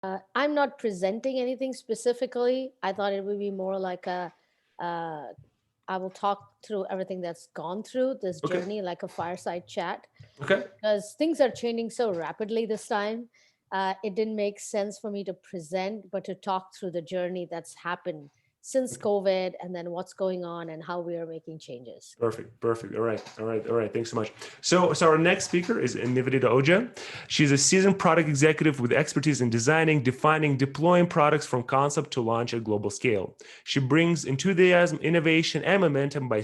I'm not presenting anything specifically. I thought it would be more like uh, I will talk through everything that's gone through this Okay. journey, like a fireside chat, Okay. because things are changing so rapidly this time. It didn't make sense for me to present, but to talk through the journey that's happened since Okay. COVID and then what's going on and how we are making changes. Perfect, perfect. All right, all right, all right. Thanks so much. So our next speaker is Nivedita Oja. She's a seasoned product executive with expertise in designing, defining, deploying products from concept to launch at global scale. She brings enthusiasm, innovation, and momentum by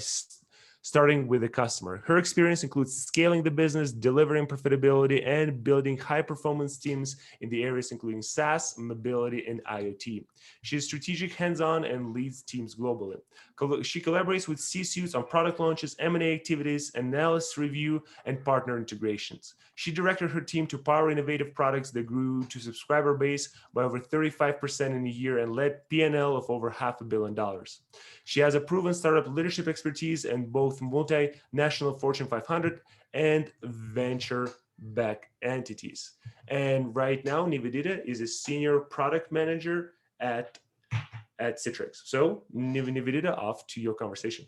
starting with the customer. Her experience includes scaling the business, delivering profitability, and building high-performance teams in the areas including SaaS, mobility, and IoT. She's strategic, hands-on, and leads teams globally. She collaborates with C-suites on product launches, M&A activities, analysis review, and partner integrations. She directed her team to power innovative products that grew to subscriber base by over 35% in a year and led P&L of over $500 million. She has a proven startup leadership expertise in both multinational Fortune 500 and venture-backed entities. And right now, Nivedita is a senior product manager at Citrix. So, Nivedita, off to your conversation.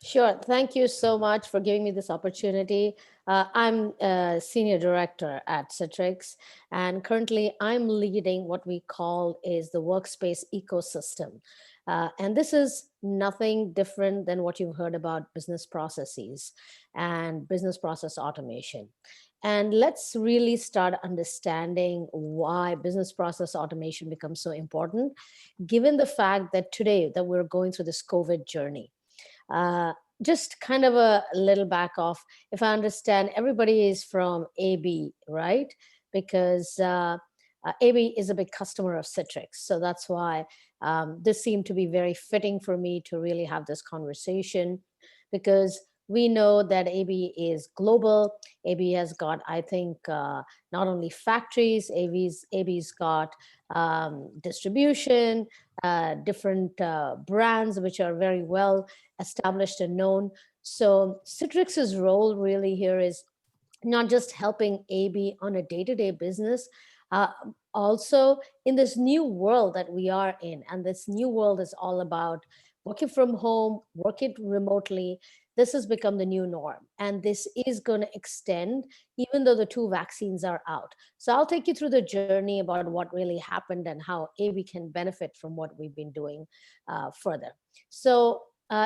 Sure. Thank you so much for giving me this opportunity. I'm a senior director at Citrix, and currently I'm leading what we call is the workspace ecosystem. And this is nothing different than what you've heard about business processes and business process automation. And let's really start understanding why business process automation becomes so important, given the fact that today that we're going through this COVID journey. uh, just kind of a little back off. If I understand, everybody is from AB, right? Because AB is a big customer of Citrix. So that's why this seemed to be very fitting for me to really have this conversation, because we know that AB is global. AB has got, I think, not only factories, AB's got distribution, different brands which are very well established and known. So Citrix's role really here is not just helping AB on a day-to-day business, uh, also in this new world that we are in. And this new world is all about working from home, working remotely. This has become the new norm. And this is going to extend even though the two vaccines are out. So I'll take you through the journey about what really happened and how AB can benefit from what we've been doing further. So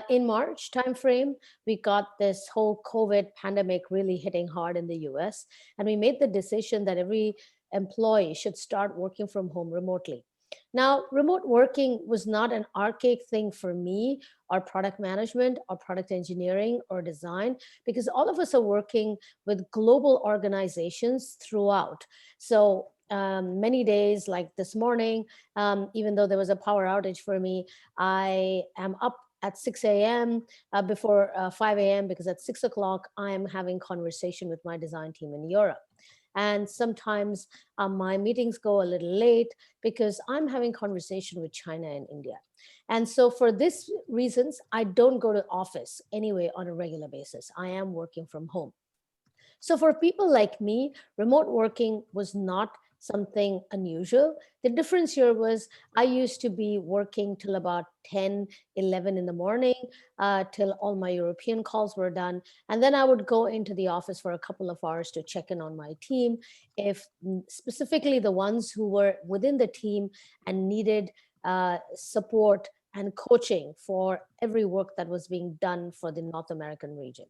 in March timeframe, we got this whole COVID pandemic really hitting hard in the US, and we made the decision that every employee should start working from home remotely. Now, remote working was not an archaic thing for me or product management or product engineering or design, because all of us are working with global organizations throughout. So many days, like this morning, even though there was a power outage for me, I am up at 6 a.m. Before 5 a.m. because at 6 o'clock I am having conversation with my design team in Europe. And sometimes my meetings go a little late because I'm having conversation with China and India. And so for this reasons, I don't go to office anyway on a regular basis. I am working from home. So for people like me, remote working was not something unusual. The difference here was I used to be working till about 10, 11 in the morning, till all my European calls were done. And then I would go into the office for a couple of hours to check in on my team, if specifically the ones who were within the team and needed support and coaching for every work that was being done for the North American region.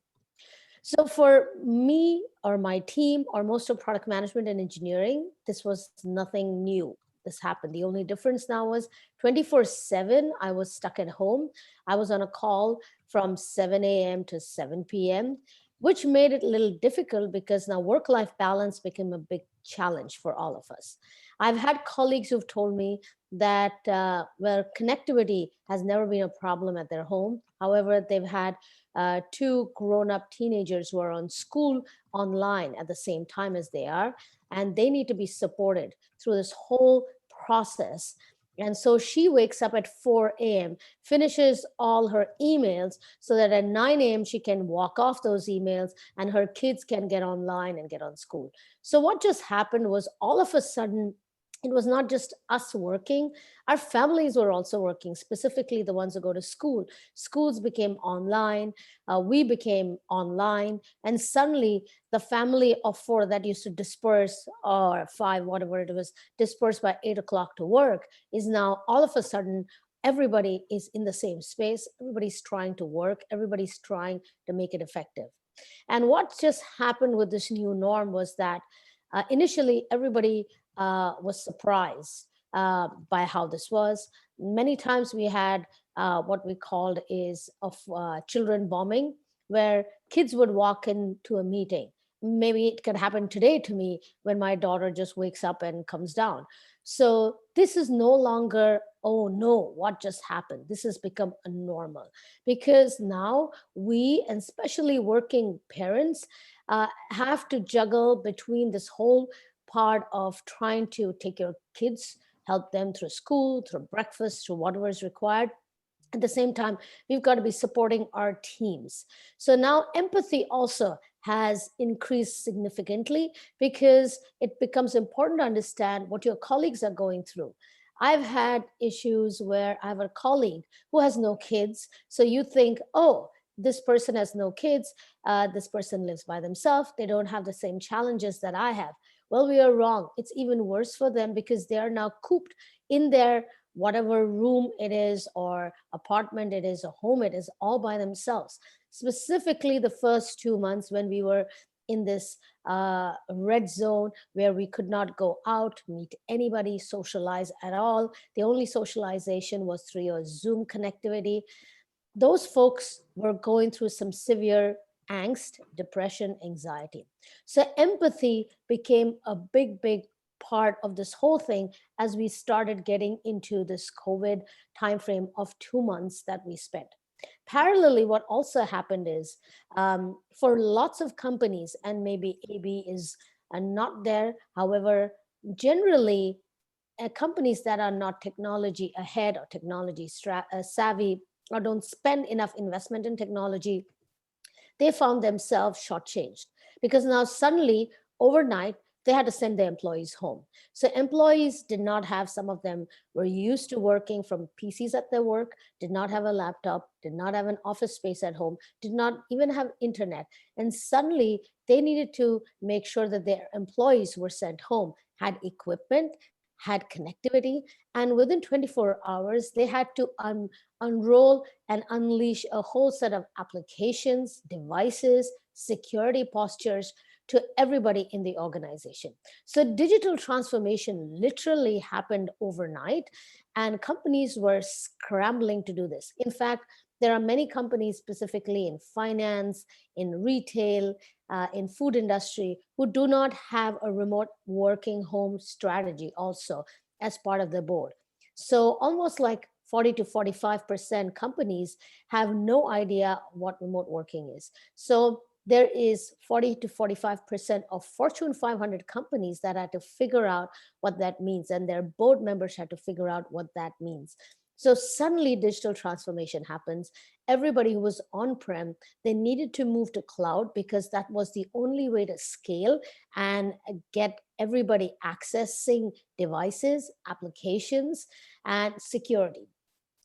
So for me or my team or most of product management and engineering, this was nothing new. This happened. The only difference now was 24/7, I was stuck at home. I was on a call from 7 a.m. to 7 p.m., which made it a little difficult because now work life balance became a big challenge for all of us. I've had colleagues who've told me that, well, connectivity has never been a problem at their home. However, they've had two grown up teenagers who are on school online at the same time as they are, and they need to be supported through this whole process. And so she wakes up at 4 a.m., finishes all her emails so that at 9 a.m. she can walk off those emails and her kids can get online and get on school. So, what just happened was all of a sudden, it was not just us working, our families were also working, specifically the ones who go to school. Schools became online, we became online, and suddenly the family of four that used to disperse, or five, whatever it was, disperse by 8 o'clock to work, is now all of a sudden everybody is in the same space, everybody's trying to work, everybody's trying to make it effective. And what just happened with this new norm was that initially everybody was surprised by how this was. Many times we had what we called is of children bombing, where kids would walk into a meeting. Maybe it could happen today to me when my daughter just wakes up and comes down. So this is no longer, oh no, what just happened? This has become a normal, because now we, and especially working parents, have to juggle between this whole part of trying to take care of kids, help them through school, through breakfast, through whatever is required. At the same time, we've got to be supporting our teams. So now empathy also has increased significantly, because it becomes important to understand what your colleagues are going through. I've had issues where I have a colleague who has no kids. So you think, oh, this person has no kids, this person lives by themselves, they don't have the same challenges that I have. Well, we are wrong. It's even worse for them, because they are now cooped in their whatever room it is, or apartment it is, or home it is, all by themselves. Specifically, the first 2 months when we were in this red zone, where we could not go out, meet anybody, socialize at all. The only socialization was through your Zoom connectivity. Those folks were going through some severe angst, depression, anxiety. So empathy became a big, big part of this whole thing as we started getting into this COVID timeframe of 2 months that we spent. Parallelly, what also happened is, for lots of companies, and maybe AB is not there, however, generally companies that are not technology ahead or technology savvy, or don't spend enough investment in technology, they found themselves shortchanged, because now suddenly overnight they had to send their employees home. So employees did not have, some of them were used to working from PCs at their work, did not have a laptop, did not have an office space at home, did not even have internet. And suddenly they needed to make sure that their employees who were sent home had equipment, had connectivity, and within 24 hours they had to unroll and unleash a whole set of applications, devices, security postures to everybody in the organization. So digital transformation literally happened overnight, and companies were scrambling to do this. In fact, there are many companies, specifically in finance, in retail, in food industry, who do not have a remote working home strategy also as part of their board. So almost like 40 to 45% companies have no idea what remote working is. So there is 40 to 45% of Fortune 500 companies that had to figure out what that means, and their board members had to figure out what that means. So suddenly digital transformation happens. Everybody who was on-prem, they needed to move to cloud, because that was the only way to scale and get everybody accessing devices, applications, and security.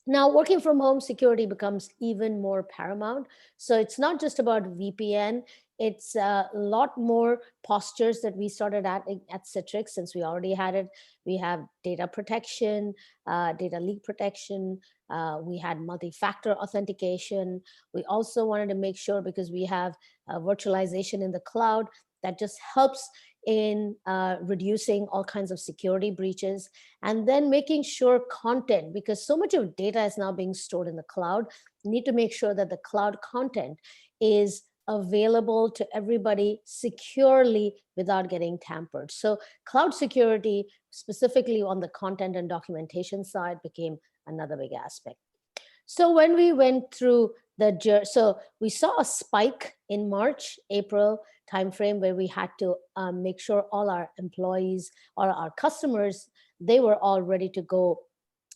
Now, working from home, security becomes even more paramount. So it's not just about VPN. It's a lot more postures that we started at Citrix, since we already had it. We have data protection, data leak protection. We had multi-factor authentication. We also wanted to make sure, because we have virtualization in the cloud, that just helps in reducing all kinds of security breaches, and then making sure content, because so much of data is now being stored in the cloud, you need to make sure that the cloud content is available to everybody securely without getting tampered. So cloud security, specifically on the content and documentation side, became another big aspect. So when we went through so we saw a spike in March, April timeframe, where we had to make sure all our employees or our customers, they were all ready to go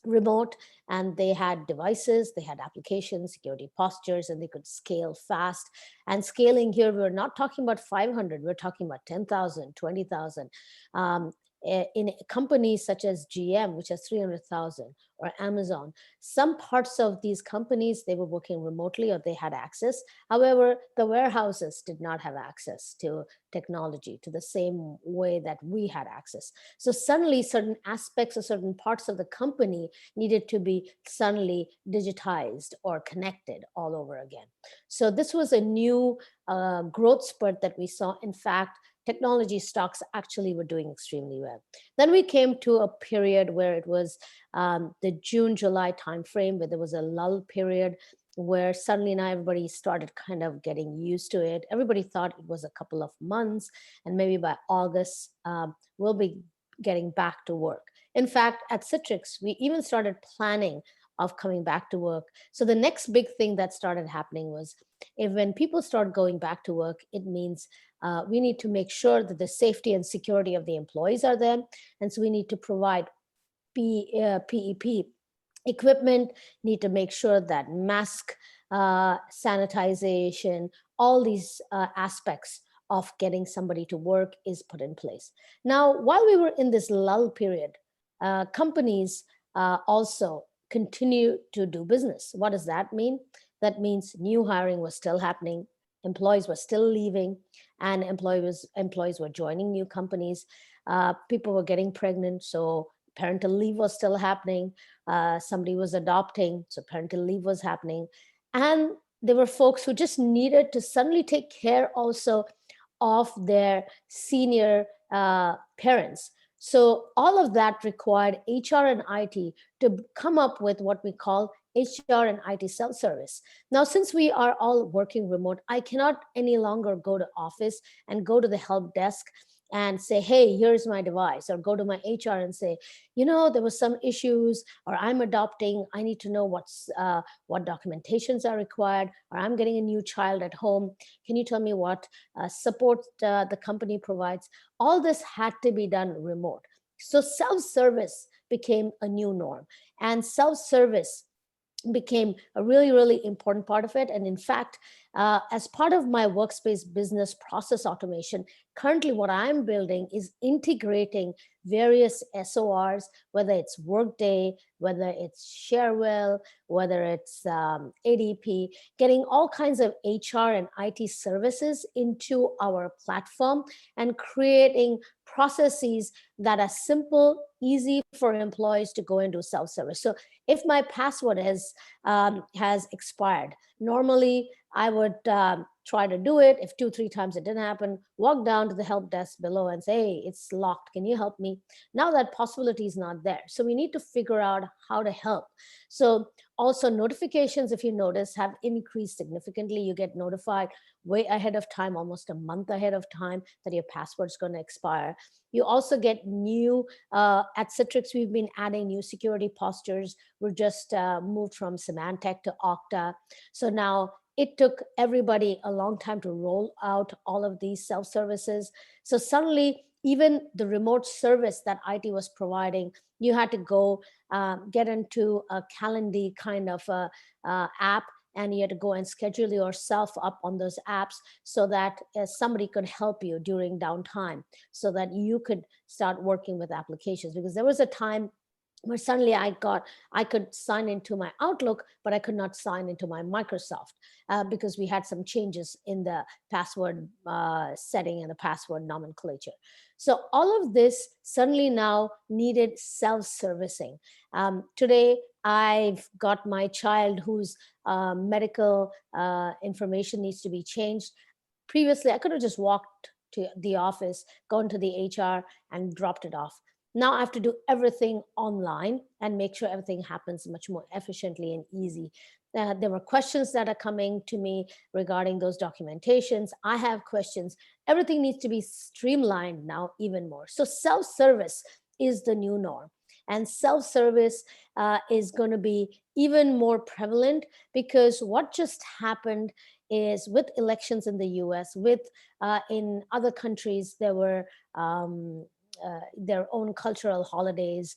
remote, and they had devices, they had applications, security postures, and they could scale fast. And scaling here, we're not talking about 500, we're talking about 10,000, 20,000. in companies such as GM, which has 300,000, or Amazon, some parts of these companies, they were working remotely or they had access. However, the warehouses did not have access to technology to the same way that we had access. So suddenly certain aspects or certain parts of the company needed to be suddenly digitized or connected all over again. So this was a new growth spurt that we saw. In fact, technology stocks actually were doing extremely well. Then we came to a period where it was the June, July timeframe, where there was a lull period where suddenly now everybody started kind of getting used to it. Everybody thought it was a couple of months, and maybe by August, we'll be getting back to work. In fact, at Citrix, we even started planning of coming back to work. So the next big thing that started happening was, if when people start going back to work, it means we need to make sure that the safety and security of the employees are there. And so we need to provide PEP equipment, need to make sure that mask sanitization, all these aspects of getting somebody to work is put in place. Now, while we were in this lull period, companies also continue to do business. What does that mean? That means new hiring was still happening, employees were still leaving, and employees were joining new companies. People were getting pregnant, so parental leave was still happening. Somebody was adopting, so parental leave was happening. And there were folks who just needed to suddenly take care also of their senior parents. So all of that required HR and IT to come up with what we call HR and IT self-service. Now, since we are all working remote, I cannot any longer go to office and go to the help desk and say, hey, here's my device, or go to my HR and say, there was some issues, or I'm adopting, I need to know what documentations are required, or I'm getting a new child at home. Can you tell me what support the company provides? All this had to be done remote. So self-service became a new norm, and self-service became a really, really important part of it. And in fact, as part of my workspace business process automation, currently what I'm building is integrating various SORs, whether it's Workday, whether it's Sharewell, whether it's ADP, getting all kinds of HR and IT services into our platform and creating processes that are simple, easy for employees to go into self-service. So if my password has expired, normally I would try to do it. If 2-3 times it didn't happen, walk down to the help desk below and say, hey, it's locked, can you help me? Now that possibility is not there, so we need to figure out how to help. So also notifications, if you notice, have increased significantly. You get notified way ahead of time, almost a month ahead of time, that your password's going to expire. You also get new, at Citrix, we've been adding new security postures. We're just moved from Symantec to Okta. So now it took everybody a long time to roll out all of these self-services. So suddenly, even the remote service that IT was providing, you had to go get into a Calendly kind of app, and you had to go and schedule yourself up on those apps so that somebody could help you during downtime, so that you could start working with applications. Because there was a time where suddenly I could sign into my Outlook, but I could not sign into my Microsoft because we had some changes in the password setting and the password nomenclature. So all of this suddenly now needed self-servicing. Today, I've got my child whose medical information needs to be changed. Previously, I could have just walked to the office, gone to the HR, and dropped it off. Now I have to do everything online and make sure everything happens much more efficiently and easy. There were questions that are coming to me regarding those documentations. I have questions. Everything needs to be streamlined now even more. So self-service is the new norm. And self-service is going to be even more prevalent, because what just happened is, with elections in the US, in other countries, there were their own cultural holidays.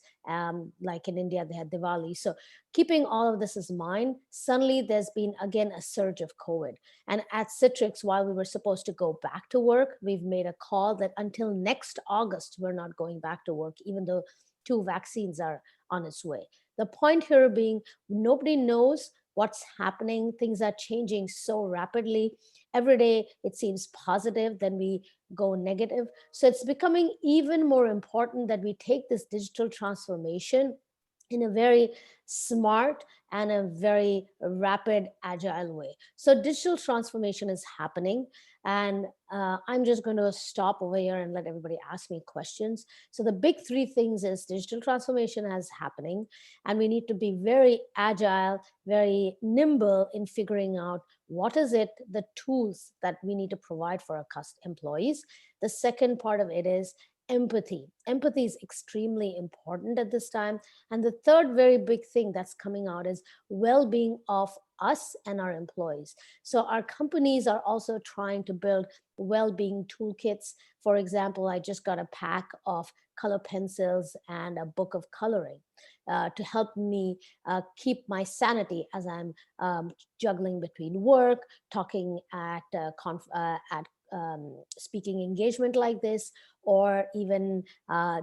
Like in India, they had Diwali. So keeping all of this in mind, suddenly there's been again a surge of COVID. And at Citrix, while we were supposed to go back to work, we've made a call that until next August, we're not going back to work, even though 2 vaccines are on its way. The point here being, nobody knows what's happening. Things are changing so rapidly. Every day it seems positive, then we go negative. So it's becoming even more important that we take this digital transformation in a very smart and a very rapid, agile way. So digital transformation is happening. And I'm just going to stop over here and let everybody ask me questions. So the big 3 things is digital transformation is happening, and we need to be very agile, very nimble in figuring out what is it, the tools that we need to provide for our employees. The second part of it is empathy. Empathy is extremely important at this time. And the third very big thing that's coming out is well-being of us and our employees. So our companies are also trying to build well-being toolkits. For example, I just got a pack of color pencils and a book of coloring to help me keep my sanity as I'm juggling between work, talking at speaking engagement like this, or even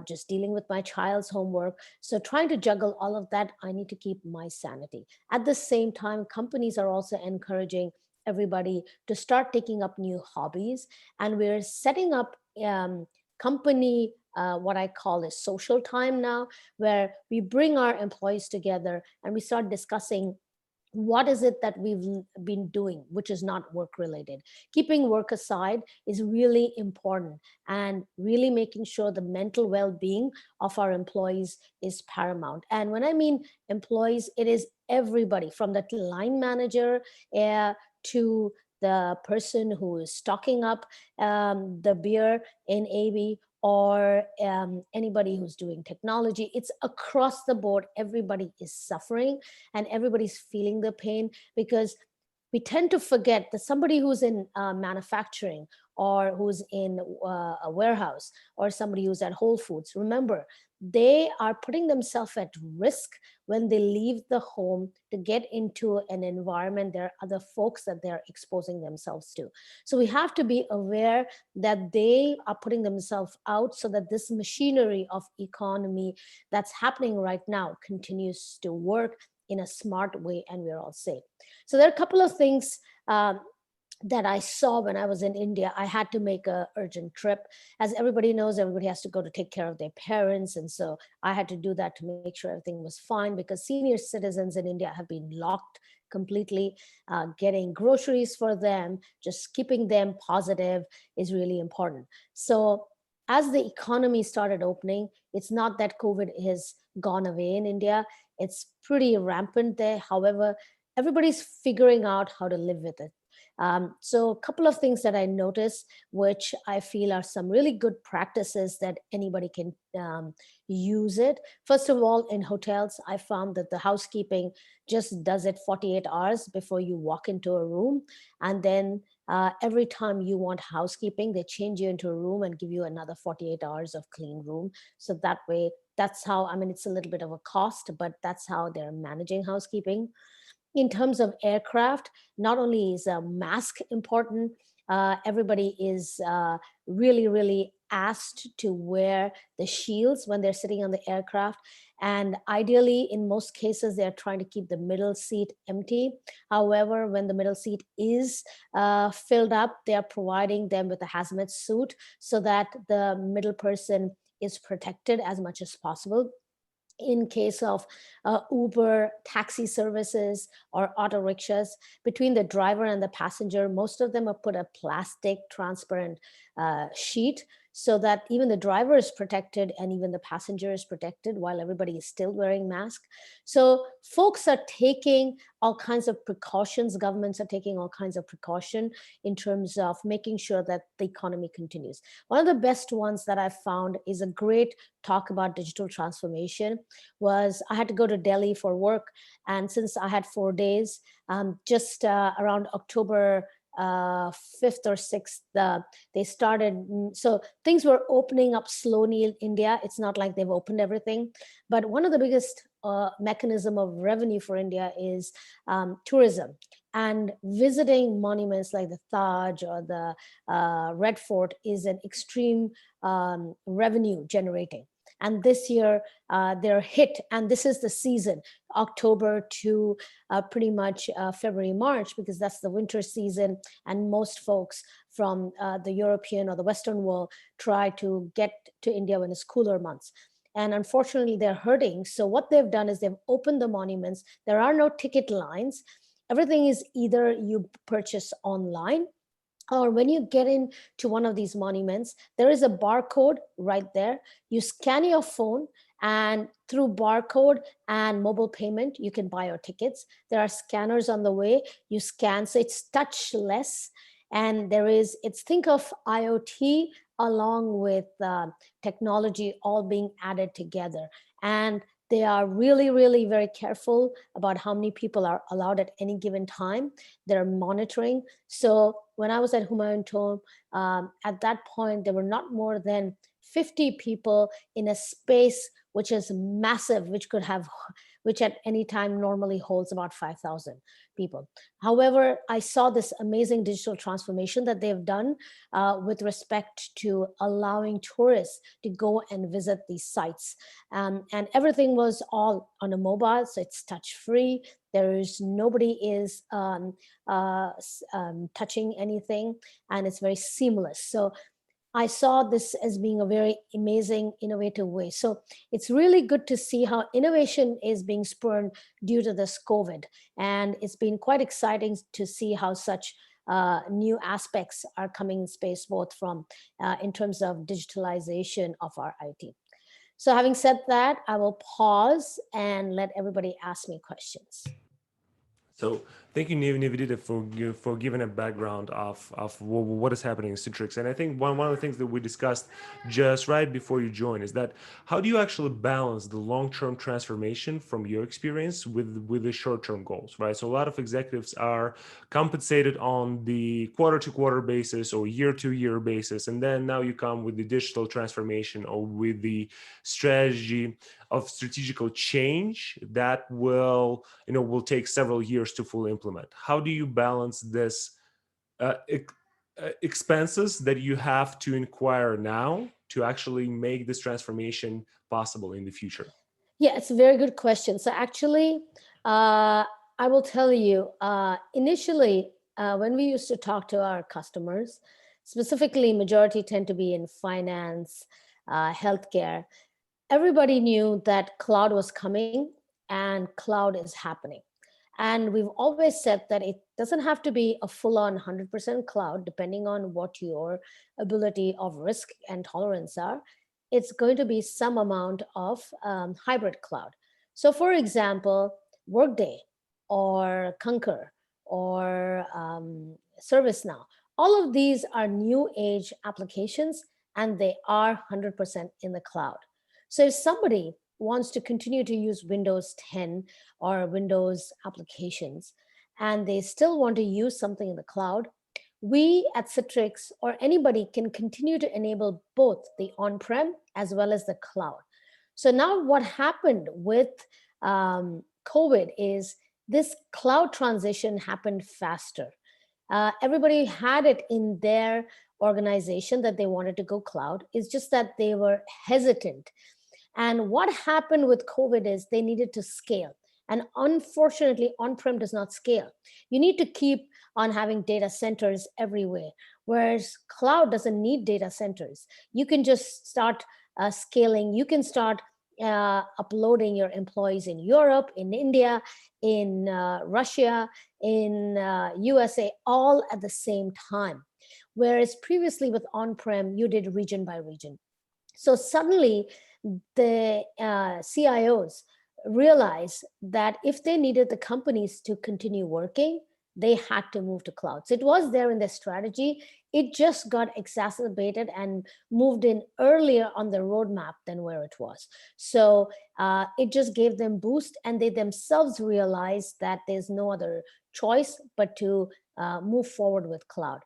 just dealing with my child's homework. So trying to juggle all of that, I need to keep my sanity. At the same time, companies are also encouraging everybody to start taking up new hobbies. And we're setting up company, what I call is social time now, where we bring our employees together and we start discussing what is it that we've been doing which is not work related. Keeping work aside is really important, and really making sure the mental well-being of our employees is paramount. And when I mean employees, it is everybody from the line manager to the person who is stocking up the beer in AB, or anybody who's doing technology. It's across the board. Everybody is suffering and everybody's feeling the pain, because we tend to forget that somebody who's in manufacturing, or who's in a warehouse, or somebody who's at Whole Foods, remember, they are putting themselves at risk when they leave the home to get into an environment. There are other folks that they're exposing themselves to. So we have to be aware that they are putting themselves out, so that this machinery of economy that's happening right now continues to work in a smart way, and we're all safe. So there are a couple of things that I saw when I was in India. I had to make a urgent trip. As everybody knows, everybody has to go to take care of their parents. And so I had to do that to make sure everything was fine, because senior citizens in India have been locked completely. Getting groceries for them, just keeping them positive is really important. So as the economy started opening, it's not that COVID has gone away in India. It's pretty rampant there. However, everybody's figuring out how to live with it. So a couple of things that I noticed, which I feel are some really good practices that anybody can use it. First of all, in hotels, I found that the housekeeping just does it 48 hours before you walk into a room. And then every time you want housekeeping, they change you into a room and give you another 48 hours of clean room. So that way, that's how, I mean, it's a little bit of a cost, but that's how they're managing housekeeping. In terms of aircraft, not only is a mask important, everybody is really, really asked to wear the shields when they're sitting on the aircraft. And ideally, in most cases, they're trying to keep the middle seat empty. However, when the middle seat is filled up, they're providing them with a hazmat suit so that the middle person is protected as much as possible. In case of Uber, taxi services, or auto rickshaws, between the driver and the passenger, most of them have put a plastic transparent sheet, so that even the driver is protected and even the passenger is protected while everybody is still wearing masks. So folks are taking all kinds of precautions. Governments are taking all kinds of precaution in terms of making sure that the economy continues. One of the best ones that I've found is a great talk about digital transformation. Was I had to go to Delhi for work, and since I had 4 days, just around October fifth or sixth, they started. So things were opening up slowly in India. It's not like they've opened everything, but one of the biggest mechanism of revenue for India is tourism, and visiting monuments like the Taj or the Red Fort is an extreme revenue generating. And this year they're hit, and this is the season, October to pretty much February, March, because that's the winter season, and most folks from the European or the Western world try to get to India when it's cooler months. And unfortunately, they're hurting. So what they've done is they've opened the monuments. There are no ticket lines. Everything is either you purchase online, or when you get into one of these monuments, there is a barcode right there. You scan your phone, and through barcode and mobile payment, you can buy your tickets. There are scanners on the way. You scan, so it's touchless. And it's think of IoT along with technology all being added together. And they are really, really very careful about how many people are allowed at any given time. They're monitoring. So when I was at Humayun Tomb, at that point, there were not more than 50 people in a space which is massive, which at any time normally holds about 5,000 people. However, I saw this amazing digital transformation that they've done with respect to allowing tourists to go and visit these sites. And everything was all on a mobile, so it's touch free. Nobody is touching anything, and it's very seamless. So I saw this as being a very amazing, innovative way. So it's really good to see how innovation is being spurred due to this COVID. And it's been quite exciting to see how such new aspects are coming in space, both from in terms of digitalization of our IT. So having said that, I will pause and let everybody ask me questions. So thank you, Nivedita, for giving a background of what is happening in Citrix. And I think one of the things that we discussed just right before you joined is that how do you actually balance the long-term transformation from your experience with the short-term goals, right? So a lot of executives are compensated on the quarter-to-quarter basis or year-to-year basis, and then now you come with the digital transformation or with the strategy of strategical change that will take several years to fully implement. How do you balance this expenses that you have to inquire now to actually make this transformation possible in the future? Yeah, it's a very good question. So actually, I will tell you, initially, when we used to talk to our customers, specifically majority tend to be in finance, healthcare, everybody knew that cloud was coming and cloud is happening. And we've always said that it doesn't have to be a full on 100% cloud, depending on what your ability of risk and tolerance are. It's going to be some amount of hybrid cloud. So, for example, Workday or Concur or ServiceNow, all of these are new age applications, and they are 100% in the cloud. So if somebody wants to continue to use Windows 10 or Windows applications, and they still want to use something in the cloud, we at Citrix or anybody can continue to enable both the on-prem as well as the cloud. So now what happened with COVID is this cloud transition happened faster. Everybody had it in their organization that they wanted to go cloud. It's just that they were hesitant. And what happened with COVID is they needed to scale. And unfortunately, on-prem does not scale. You need to keep on having data centers everywhere, whereas cloud doesn't need data centers. You can just start scaling. You can start uploading your employees in Europe, in India, in Russia, in USA, all at the same time. Whereas previously with on-prem, you did region by region. So suddenly the CIOs realized that if they needed the companies to continue working, they had to move to cloud. So it was there in their strategy. It just got exacerbated and moved in earlier on the roadmap than where it was. So it just gave them boost, and they themselves realized that there's no other choice but to move forward with cloud.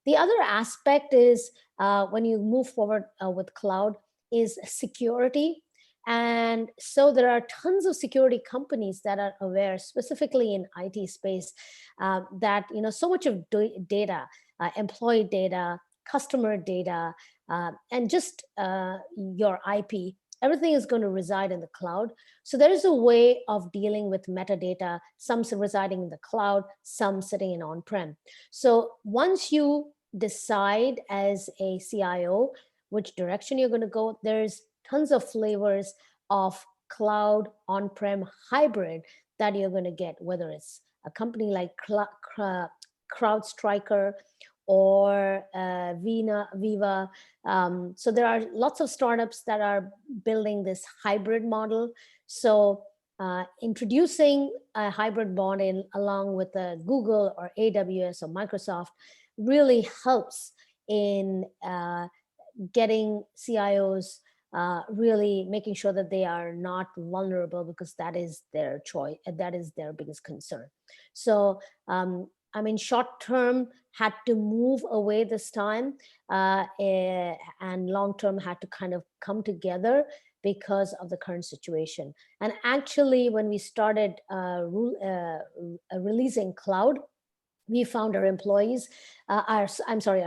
The other aspect is when you move forward with cloud is security. And so there are tons of security companies that are aware, specifically in IT space, that so much of data, employee data, customer data, and just your IP, everything is going to reside in the cloud. So there is a way of dealing with metadata, some residing in the cloud, some sitting in on-prem. So once you decide as a CIO which direction you're going to go, there's tons of flavors of cloud, on-prem, hybrid that you're going to get, whether it's a company like CrowdStrike or Viva. So there are lots of startups that are building this hybrid model. So introducing a hybrid model along with Google or AWS or Microsoft really helps in getting CIOs really making sure that they are not vulnerable, because that is their choice, that is their biggest concern. So I mean, short term had to move away this time, and long term had to kind of come together because of the current situation. And actually, when we started releasing cloud, we found our employees, our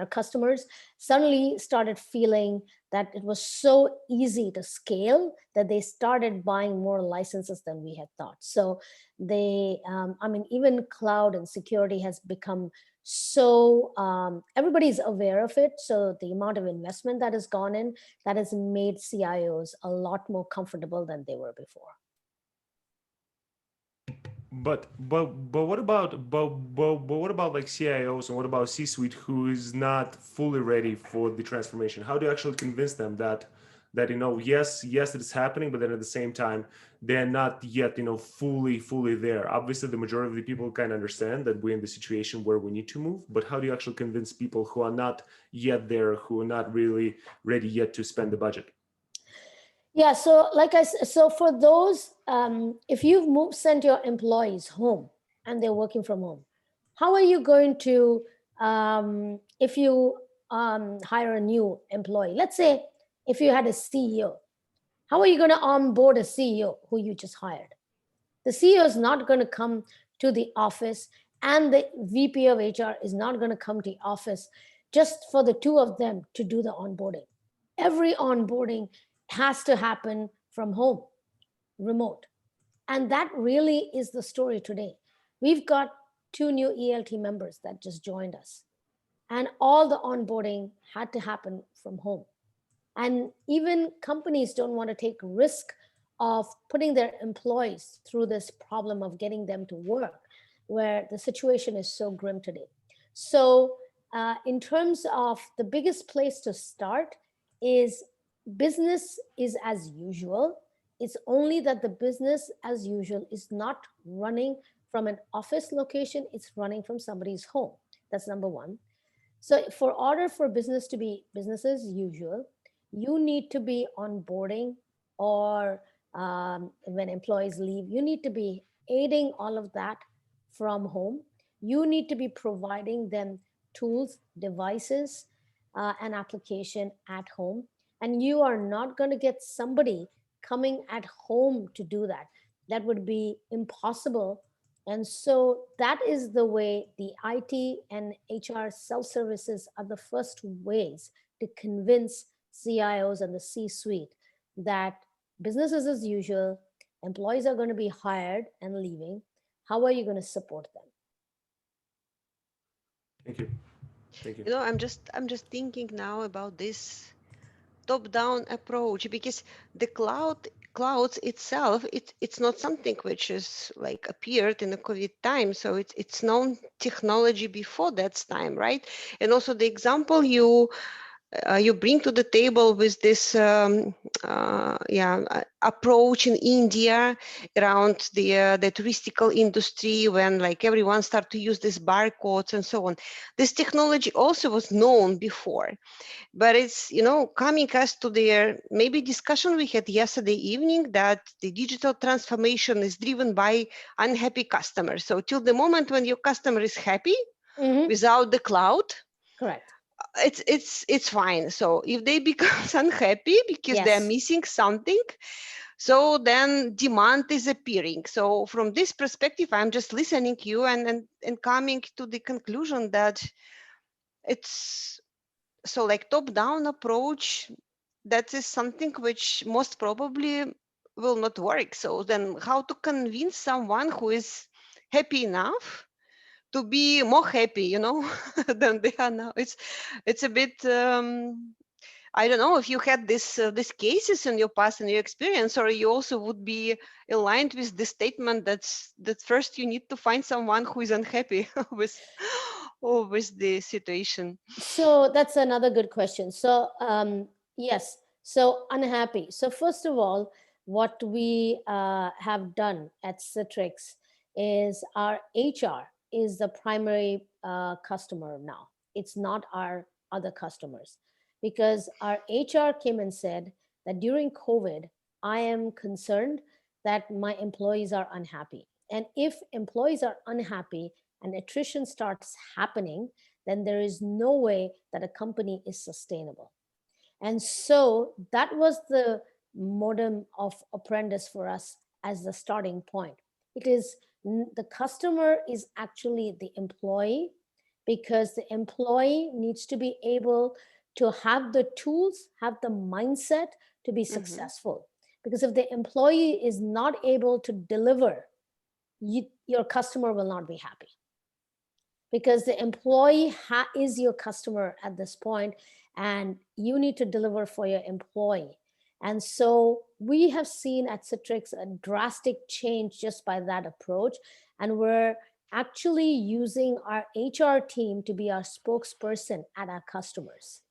customers suddenly started feeling that it was so easy to scale that they started buying more licenses than we had thought. So they, I mean, even cloud and security has become so, everybody's aware of it. So the amount of investment that has gone in, that has made CIOs a lot more comfortable than they were before. But what about what about like CIOs, and what about C-suite who is not fully ready for the transformation? How do you actually convince them that yes it is happening, but then at the same time they're not yet fully there? Obviously the majority of the people kind of understand that we're in the situation where we need to move, but how do you actually convince people who are not yet there, who are not really ready yet to spend the budget? Yeah, so like I said, so for those, if you've sent your employees home and they're working from home, how are you going to, if you hire a new employee, let's say if you had a CEO, how are you going to onboard a CEO who you just hired? The CEO is not going to come to the office, and the VP of HR is not going to come to the office just for the two of them to do the onboarding. Every onboarding has to happen from home, remote. And that really is the story today. We've got 2 new ELT members that just joined us, and all the onboarding had to happen from home. And even companies don't want to take risk of putting their employees through this problem of getting them to work, where the situation is so grim today. So in terms of the biggest place to start is business is as usual. It's only that the business as usual is not running from an office location, it's running from somebody's home. That's number one. So for order for business to be business as usual, you need to be onboarding, or when employees leave, you need to be aiding all of that from home. You need to be providing them tools, devices, and application at home. And you are not going to get somebody coming at home to do that. That would be impossible. And so that is the way the IT and HR self-services are the first ways to convince CIOs and the C-suite that business is as usual, employees are going to be hired and leaving. How are you going to support them? Thank you. Thank you. You know, I'm just thinking now about this top-down approach, because the clouds itself, it's not something which is like appeared in the COVID time. So it's known technology before that time, right? And also the example you bring to the table with this approach in India around the touristical industry, when like everyone started to use these barcodes and so on. This technology also was known before, but it's, coming us to the maybe discussion we had yesterday evening, that the digital transformation is driven by unhappy customers. So till the moment when your customer is happy, Hmm. without the cloud, Correct. it's fine. So if they become unhappy because they're Yes. missing something, so then demand is appearing. So from this perspective, I'm just listening to you and coming to the conclusion that it's so like top down approach, that is something which most probably will not work. So then how to convince someone who is happy enough to be more happy, than they are now? It's a bit I don't know if you had these cases in your past and your experience, or you also would be aligned with the statement that first you need to find someone who is unhappy with with the situation. So that's another good question. So, yes, so unhappy. So, first of all, what we have done at Citrix is our HR is the primary customer now. It's not our other customers, because our HR came and said that during COVID, I am concerned that my employees are unhappy. And if employees are unhappy and attrition starts happening, then there is no way that a company is sustainable. And so that was the modem of apprentice for us as the starting point. It is the customer is actually the employee, because the employee needs to be able to have the tools, have the mindset to be Hmm. successful. Because if the employee is not able to deliver, your customer will not be happy, because the employee is your customer at this point, and you need to deliver for your employee. And so we have seen at Citrix a drastic change just by that approach. And we're actually using our HR team to be our spokesperson at our customers.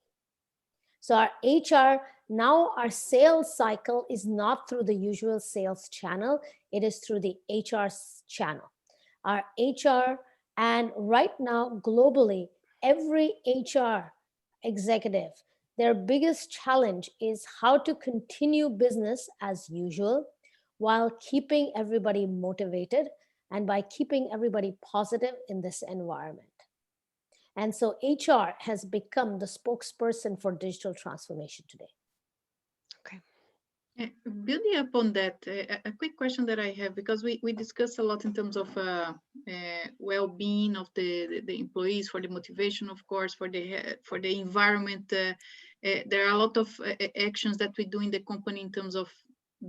So our HR, now our sales cycle is not through the usual sales channel, it is through the HR channel. Our HR, and right now globally, every HR executive, their biggest challenge is how to continue business as usual while keeping everybody motivated and by keeping everybody positive in this environment. And so HR has become the spokesperson for digital transformation today. Okay. Building upon that, a quick question that I have, because we discuss a lot in terms of well-being of the employees, for the motivation, of course, for the environment. There are a lot of actions that we do in the company in terms of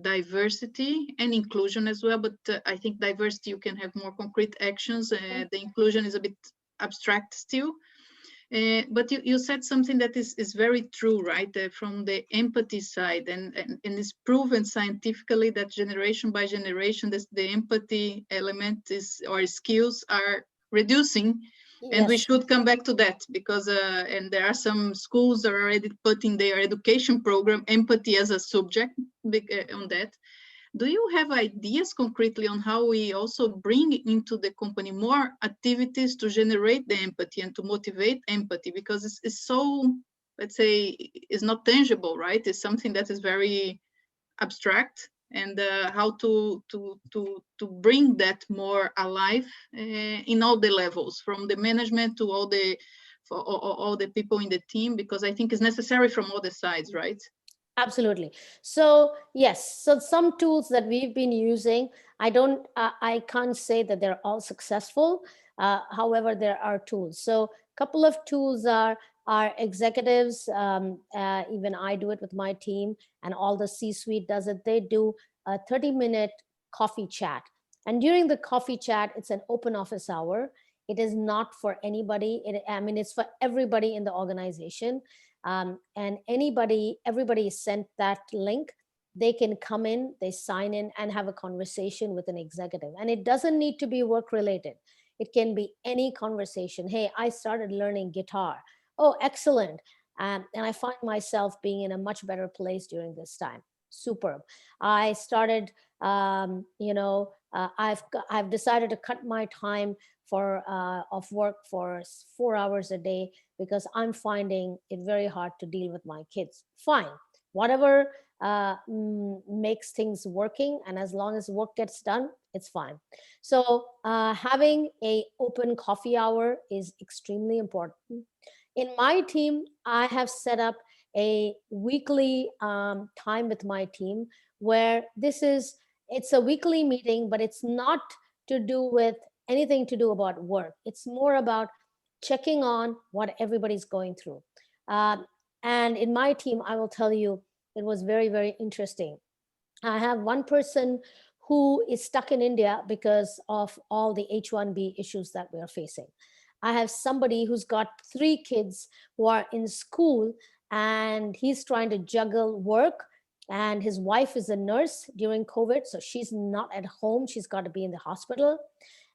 diversity and inclusion as well. But I think diversity, you can have more concrete actions. The inclusion is a bit abstract still. But you said something that is very true, right? From the empathy side, and it's proven scientifically that generation by generation, the empathy element or skills are reducing. And we Yes, should come back to that, because and there are some schools that are already put in their education program empathy as a subject on that. Do you have ideas concretely on how we also bring into the company more activities to generate the empathy and to motivate empathy? Because it's so, let's say, it's not tangible, right? It's something that is very abstract, and how to bring that more alive in all the levels, from the management to all the people in the team, because I think it's necessary from all the sides, right? absolutely. So yes, so some tools that we've been using, I can't say that they're all successful. However, there are tools. So a couple of tools are our executives. Even I do it with my team, and all the C-suite does it. They do a 30-minute coffee chat, and during the coffee chat, it's an open office hour. It is not for anybody. I mean, it's for everybody in the organization, and everybody is sent that link. They can come in, they sign in and have a conversation with an executive, and it doesn't need to be work related. It can be any conversation. Hey, I started learning guitar. Oh, excellent. And I find myself being in a much better place during this time. Superb. I started, I've decided to cut my time for of work for 4 hours a day, because I'm finding it very hard to deal with my kids. Fine. whatever makes things working, and as long as work gets done, it's fine. So having a open coffee hour is extremely important. In my team, I have set up a weekly time with my team where it's a weekly meeting, but it's not to do with anything to do about work. It's more about checking on what everybody's going through. Um, and in my team, I will tell you, it was very, very interesting. I have one person who is stuck in India because of all the H-1B issues that we are facing. I have somebody who's got 3 kids who are in school, and he's trying to juggle work. And his wife is a nurse during COVID, so she's not at home. She's got to be in the hospital.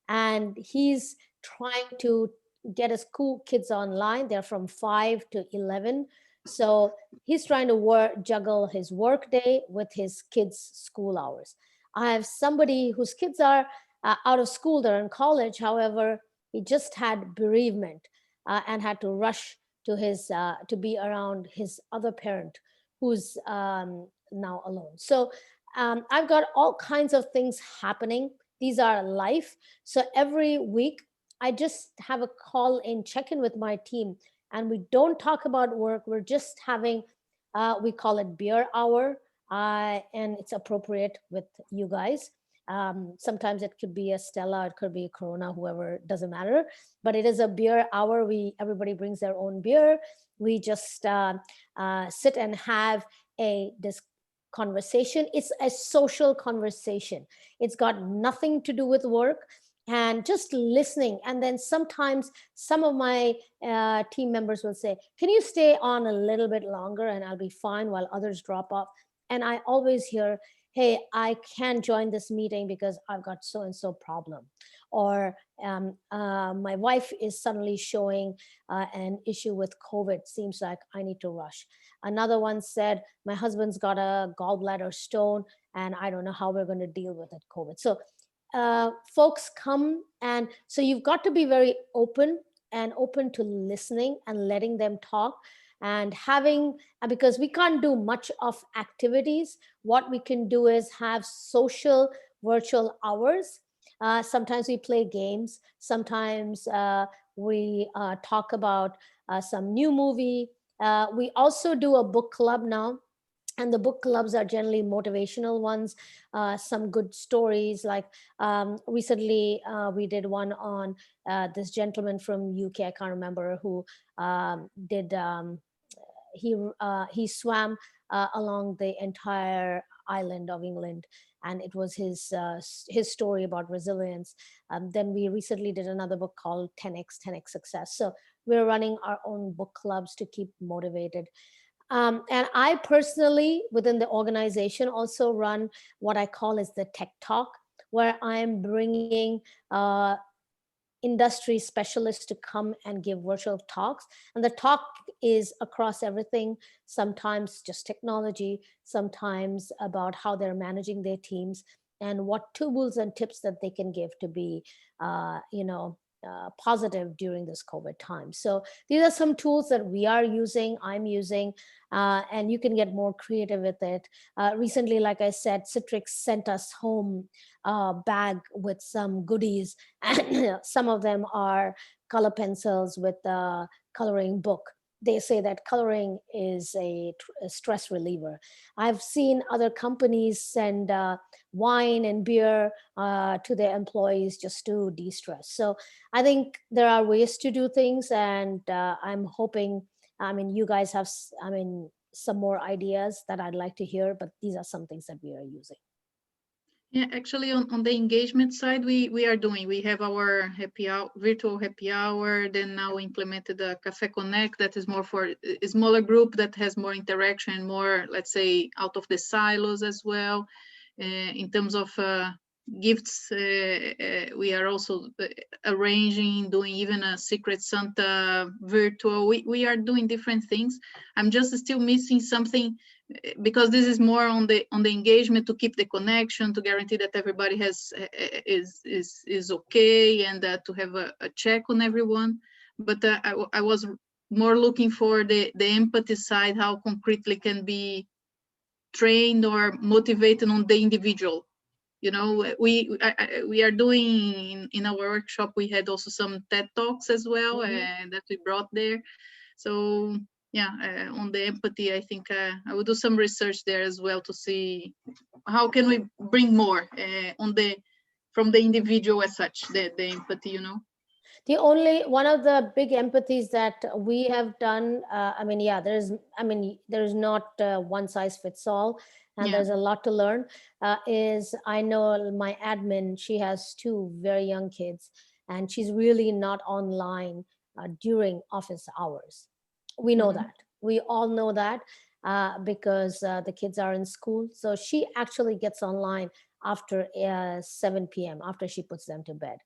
And he's trying to get his school kids online. They're from 5 to 11. So he's trying to juggle his work day with his kids' school hours. I have somebody whose kids are out of school, they're in college. However, he just had bereavement and had to rush to be around his other parent who's now alone. So I've got all kinds of things happening. These are life. So every week, I just have a call in, check in with my team, and we don't talk about work. We're just having, we call it beer hour, and it's appropriate with you guys. Sometimes it could be a Stella, it could be a Corona, whoever, doesn't matter. But it is a beer hour. Everybody brings their own beer. We just sit and have this conversation. It's a social conversation. It's got nothing to do with work, and just listening. And then sometimes some of my team members will say, can you stay on a little bit longer and I'll be fine, while others drop off. And I always hear, hey, I can't join this meeting because I've got so and so problem, or my wife is suddenly showing an issue with COVID, seems like I need to rush. Another one said, my husband's got a gallbladder stone and I don't know how we're going to deal with it, COVID. So folks come, and so you've got to be very open to listening and letting them talk, and having, because we can't do much of activities. What we can do is have social virtual hours. Sometimes we play games, sometimes we talk about some new movie. We also do a book club now, and the book clubs are generally motivational ones, some good stories. Like recently we did one on this gentleman from UK, I can't remember, who did he swam along the entire island of England, and it was his story about resilience. Then we recently did another book called 10x success. So we're running our own book clubs to keep motivated. And I personally, within the organization, also run what I call is the Tech Talk, where I'm bringing industry specialists to come and give virtual talks. And the talk is across everything, sometimes just technology, sometimes about how they're managing their teams, and what tools and tips that they can give to be, positive during this COVID time. So these are some tools that we are using, I'm using, and you can get more creative with it. Recently, like I said, Citrix sent us home a bag with some goodies, and some of them are color pencils with a coloring book. They say that coloring is a stress reliever. I've seen other companies send wine and beer to their employees just to de-stress. So I think there are ways to do things, and I'm hoping, you guys have, some more ideas that I'd like to hear, but these are some things that we are using. Yeah, actually on the engagement side, we have our virtual happy hour. Then now we implemented a Café Connect that is more for a smaller group that has more interaction, more, let's say, out of the silos as well. In terms of gifts, we are also doing even a Secret Santa virtual. We are doing different things. I'm just still missing something, because this is more on the engagement, to keep the connection, to guarantee that everybody is okay, and to have a check on everyone. But I was more looking for the empathy side, how concretely can be trained or motivated on the individual. You know, we are doing in our workshop, we had also some TED Talks as well, that we brought there. So yeah, on the empathy, I think I will do some research there as well to see how can we bring more from the individual as such, the empathy, you know. The only one of the big empathies that we have done, there's not one size fits all, and there's a lot to learn. Is I know my admin, she has two very young kids, and she's really not online during office hours. We know that. We all know that because the kids are in school. So she actually gets online after 7 p.m., after she puts them to bed.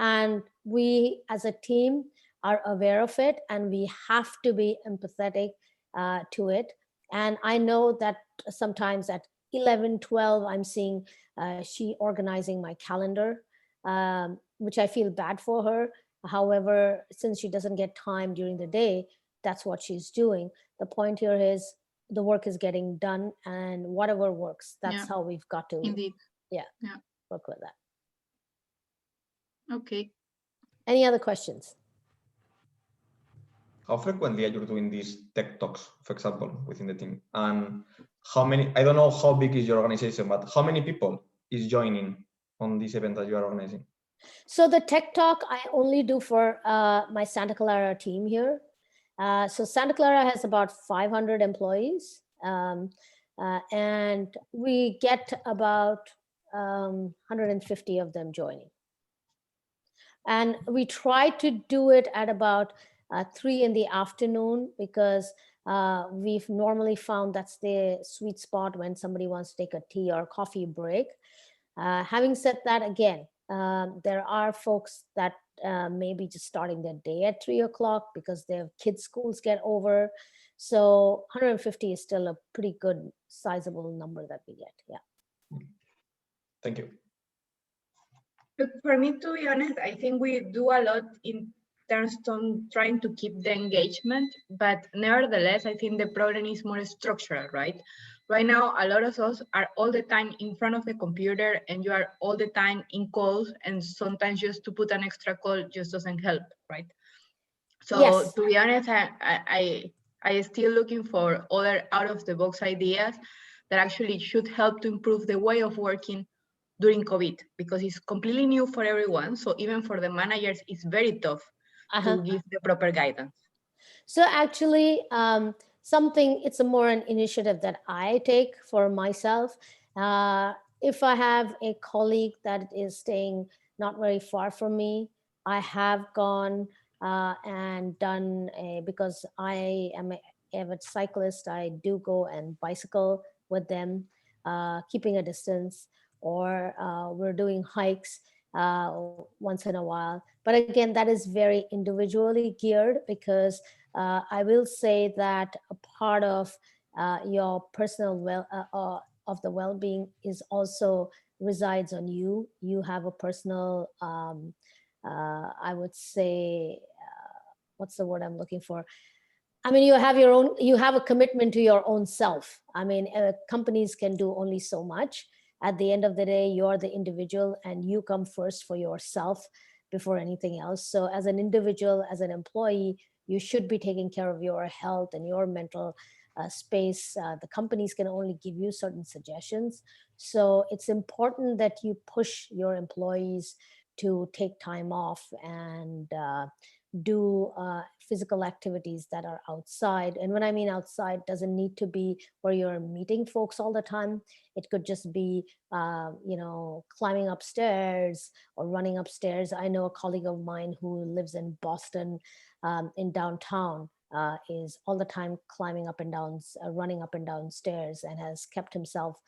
And we as a team are aware of it, and we have to be empathetic to it. And I know that sometimes at 11, 12, I'm seeing she organizing my calendar, which I feel bad for her. However, since she doesn't get time during the day, that's what she's doing. The point here is the work is getting done, and whatever works, that's how we've got to Indeed. work with that. Okay. Any other questions? How frequently are you doing these tech talks, for example, within the team? And how many, I don't know how big is your organization, but how many people is joining on this event that you are organizing? So the tech talk I only do for my Santa Clara team here. So Santa Clara has about 500 employees, and we get about 150 of them joining. And we try to do it at about 3 in the afternoon, because we've normally found that's the sweet spot when somebody wants to take a tea or coffee break. Having said that, again, there are folks that may be just starting their day at 3 o'clock because their kids' schools get over. So 150 is still a pretty good sizable number that we get. Yeah. Thank you. For me, to be honest, I think we do a lot in terms of trying to keep the engagement, but nevertheless, I think the problem is more structural, right? Right now, a lot of us are all the time in front of the computer, and you are all the time in calls, and sometimes just to put an extra call just doesn't help, right? So to be honest, I still looking for other out-of-the-box ideas that actually should help to improve the way of working during COVID, because it's completely new for everyone. So even for the managers, it's very tough to give the proper guidance. So actually, it's a more an initiative that I take for myself. If I have a colleague that is staying not very far from me, I have gone and done because I am an avid cyclist, I do go and bicycle with them, keeping a distance, or we're doing hikes once in a while. But again, that is very individually geared, because I will say that a part of your personal of the well-being is also resides on you. You have a personal, I would say, what's the word I'm looking for? I mean, you have a commitment to your own self. I mean, companies can do only so much. At the end of the day, you're the individual, and you come first for yourself before anything else. So as an individual, as an employee, you should be taking care of your health and your mental space. The companies can only give you certain suggestions. So it's important that you push your employees to take time off and do physical activities that are outside. And when I mean outside, doesn't need to be where you're meeting folks all the time. It could just be, climbing upstairs or running upstairs. I know a colleague of mine who lives in Boston, in downtown, is all the time climbing up and down, running up and down stairs, and has kept himself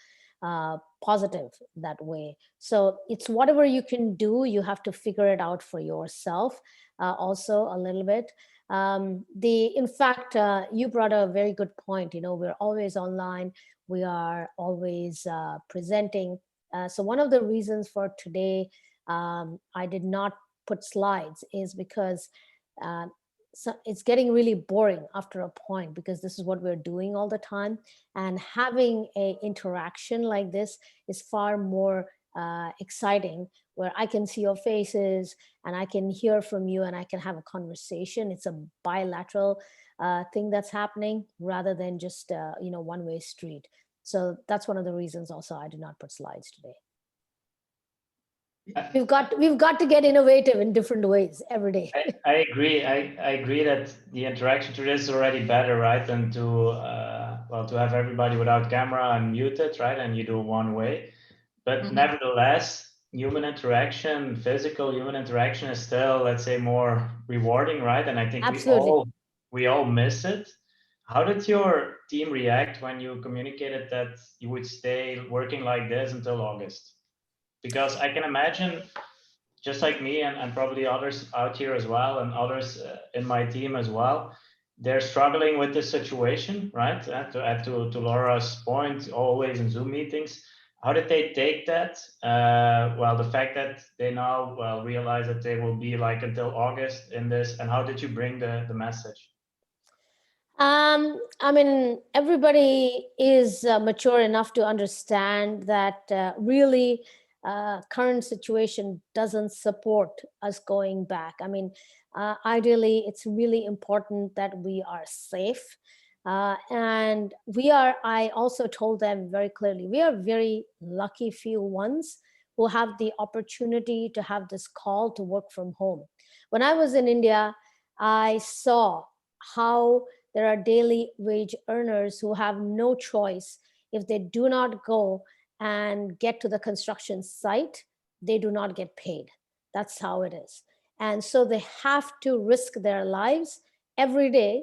positive that way. So it's whatever you can do, you have to figure it out for yourself also a little bit. In fact, you brought a very good point. We're always online. We are always presenting. So one of the reasons for today I did not put slides is because it's getting really boring after a point, because this is what we're doing all the time. And having a interaction like this is far more exciting, where I can see your faces and I can hear from you and I can have a conversation. It's a bilateral thing that's happening, rather than just one-way street. So that's one of the reasons also I did not put slides today. We've got to get innovative in different ways every day. I agree. I agree that the interaction to this is already better, right? Than to to have everybody without camera and muted, right? And you do one way. But nevertheless, human interaction, physical human interaction, is still, let's say, more rewarding, right? And I think we all miss it. How did your team react when you communicated that you would stay working like this until August? Because I can imagine, just like me and probably others out here as well, and others in my team as well, they're struggling with this situation, right? To add to Laura's point, always in Zoom meetings. How did they take that? The fact that they now realize that they will be like until August in this, and how did you bring the message? I mean, everybody is mature enough to understand that really current situation doesn't support us going back. I mean, ideally, it's really important that we are safe. And I also told them very clearly, we are very lucky few ones who have the opportunity to have this call to work from home. When I was in India, I saw how there are daily wage earners who have no choice. If they do not go and get to the construction site, they do not get paid. That's how it is. And so they have to risk their lives every day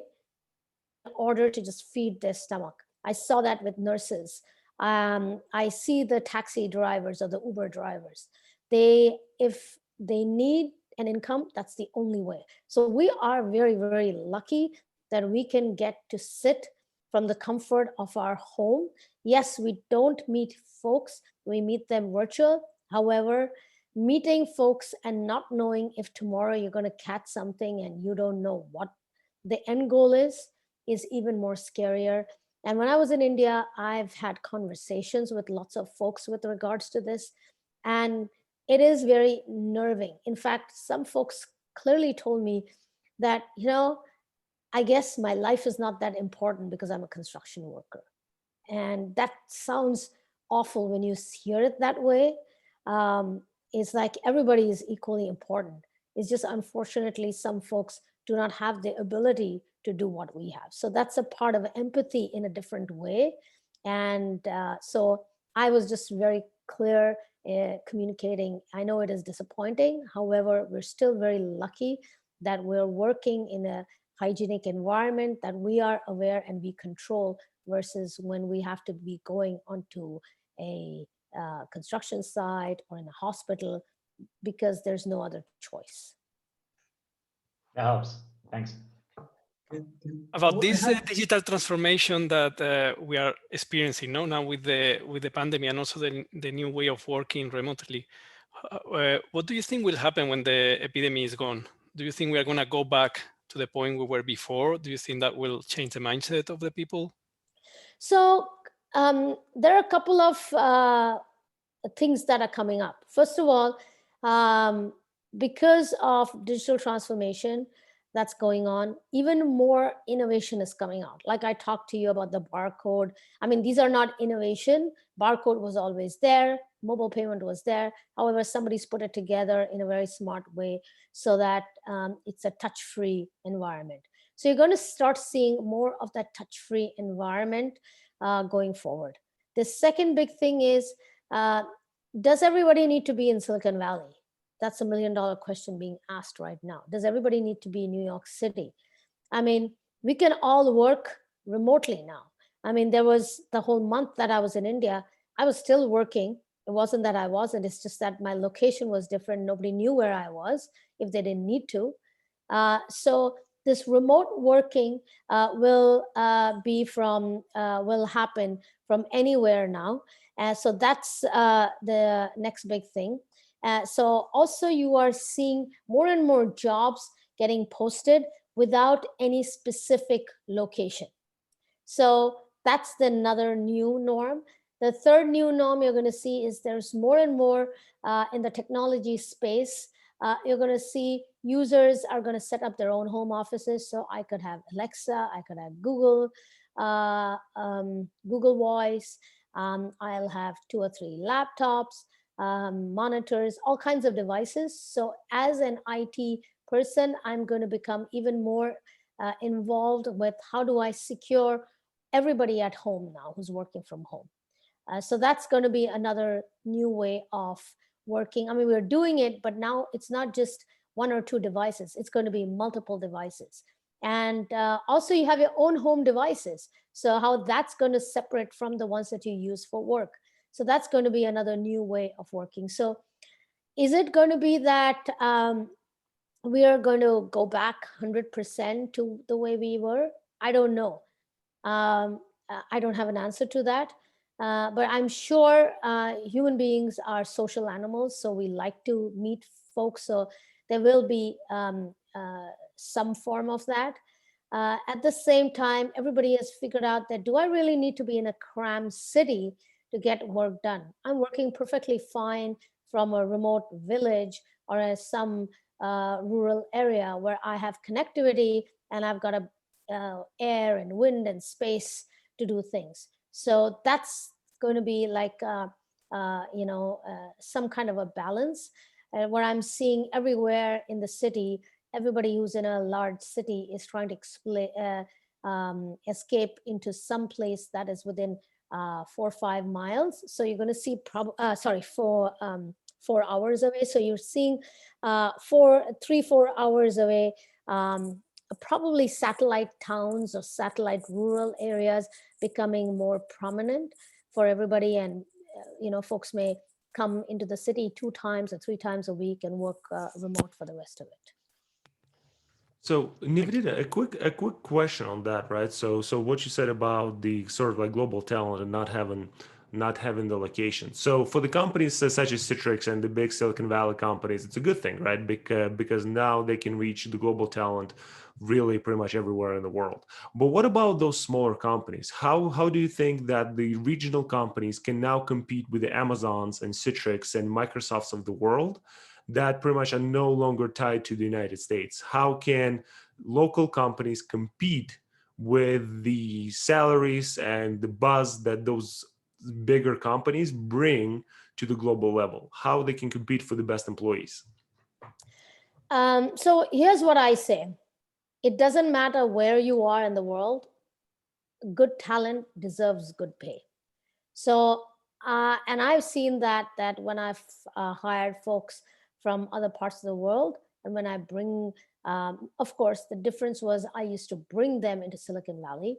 in order to just feed their stomach. I saw that with nurses. I see the taxi drivers or the Uber drivers. If they need an income, that's the only way. So we are very, very lucky that we can get to sit from the comfort of our home. Yes, we don't meet folks, we meet them virtual. However, meeting folks and not knowing if tomorrow you're going to catch something and you don't know what the end goal is even more scarier. And when I was in India, I've had conversations with lots of folks with regards to this, and it is very nerving. In fact, some folks clearly told me that, I guess my life is not that important because I'm a construction worker. And that sounds awful when you hear it that way. It's like everybody is equally important. It's just unfortunately some folks do not have the ability to do what we have. So that's a part of empathy in a different way. And so I was just very clear communicating. I know it is disappointing. However, we're still very lucky that we're working in a hygienic environment that we are aware and we control, versus when we have to be going onto a construction site or in a hospital because there's no other choice. That helps. Thanks. About this digital transformation that we are experiencing now with the pandemic, and also the new way of working remotely, what do you think will happen when the epidemic is gone? Do you think we are going to go back to the point we were before? Do you think that will change the mindset of the people? So there are a couple of things that are coming up. First of all, because of digital transformation that's going on, even more innovation is coming out. Like I talked to you about the barcode. I mean, these are not innovation. Barcode was always there. Mobile payment was there. However, somebody's put it together in a very smart way so that it's a touch-free environment. So you're going to start seeing more of that touch-free environment going forward. The second big thing is, does everybody need to be in Silicon Valley? That's $1 million question being asked right now. Does everybody need to be in New York City? I mean, we can all work remotely now. I mean, there was the whole month that I was in India, I was still working. It wasn't that I wasn't, it's just that my location was different. Nobody knew where I was if they didn't need to. So this remote working will happen from anywhere now. So that's the next big thing. So also you are seeing more and more jobs getting posted without any specific location. So that's another new norm. The third new norm you're going to see is there's more and more in the technology space. You're going to see users are going to set up their own home offices. So I could have Alexa, I could have Google, Google Voice. I'll have 2 or 3 laptops, monitors, all kinds of devices. So as an IT person, I'm going to become even more involved with how do I secure everybody at home now who's working from home. So that's going to be another new way of working. I mean, we're doing it, but now it's not just 1 or 2 devices. It's going to be multiple devices. And also you have your own home devices. So how that's going to separate from the ones that you use for work. So that's going to be another new way of working. So is it going to be that we are going to go back 100% to the way we were? I don't know. I don't have an answer to that. But I'm sure human beings are social animals, so we like to meet folks. So there will be some form of that. At the same time, everybody has figured out that, do I really need to be in a cram city to get work done? I'm working perfectly fine from a remote village or some rural area where I have connectivity and I've got air and wind and space to do things. So that's going to be like, some kind of a balance where I'm seeing everywhere in the city, everybody who's in a large city is trying to escape into some place that is within 4 or 5 miles. So you're going to see 4 hours away. So you're seeing 3-4 hours away, probably satellite towns or satellite rural areas becoming more prominent for everybody. And folks may come into the city 2 times or 3 times a week and work remote for the rest of it. So Nivedita, a quick question on that, right? So what you said about the sort of like global talent and not having the location. So for the companies such as Citrix and the big Silicon Valley companies, it's a good thing, right? Because now they can reach the global talent really pretty much everywhere in the world. But what about those smaller companies? How do you think that the regional companies can now compete with the Amazons and Citrix and Microsofts of the world that pretty much are no longer tied to the United States? How can local companies compete with the salaries and the buzz that those bigger companies bring to the global level? How they can compete for the best employees? So here's what I say. It doesn't matter where you are in the world, good talent deserves good pay. So, and I've seen that when I've hired folks from other parts of the world, and when I bring, of course, the difference was I used to bring them into Silicon Valley.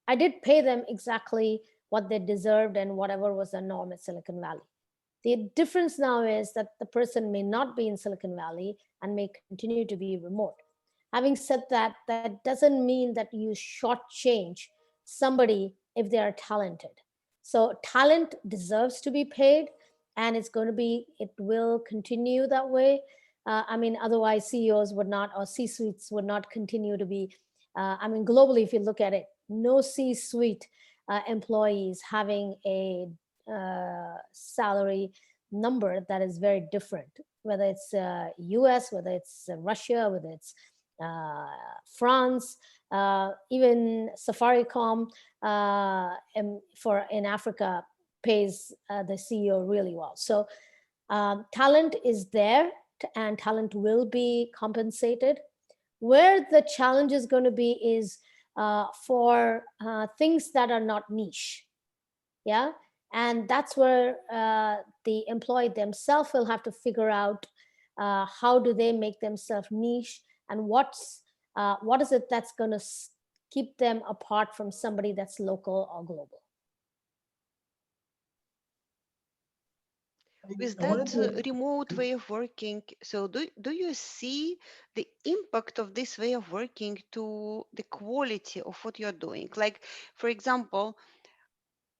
I did pay them exactly what they deserved and whatever was the norm at Silicon Valley. The difference now is that the person may not be in Silicon Valley and may continue to be remote. Having said that, that doesn't mean that you shortchange somebody if they are talented. So talent deserves to be paid, and it will continue that way. Otherwise CEOs would not, or C-suites would not continue to be, globally, if you look at it, no C-suite employees having a salary number that is very different, whether it's US, whether it's Russia, whether it's France, even Safaricom in Africa pays the CEO really well. So talent is there and talent will be compensated. Where the challenge is going to be is for things that are not niche. Yeah. And that's where the employee themselves will have to figure out how do they make themselves niche, and what is it that's going to keep them apart from somebody that's local or global. With that remote way of working, so do you see the impact of this way of working to the quality of what you're doing? Like, for example,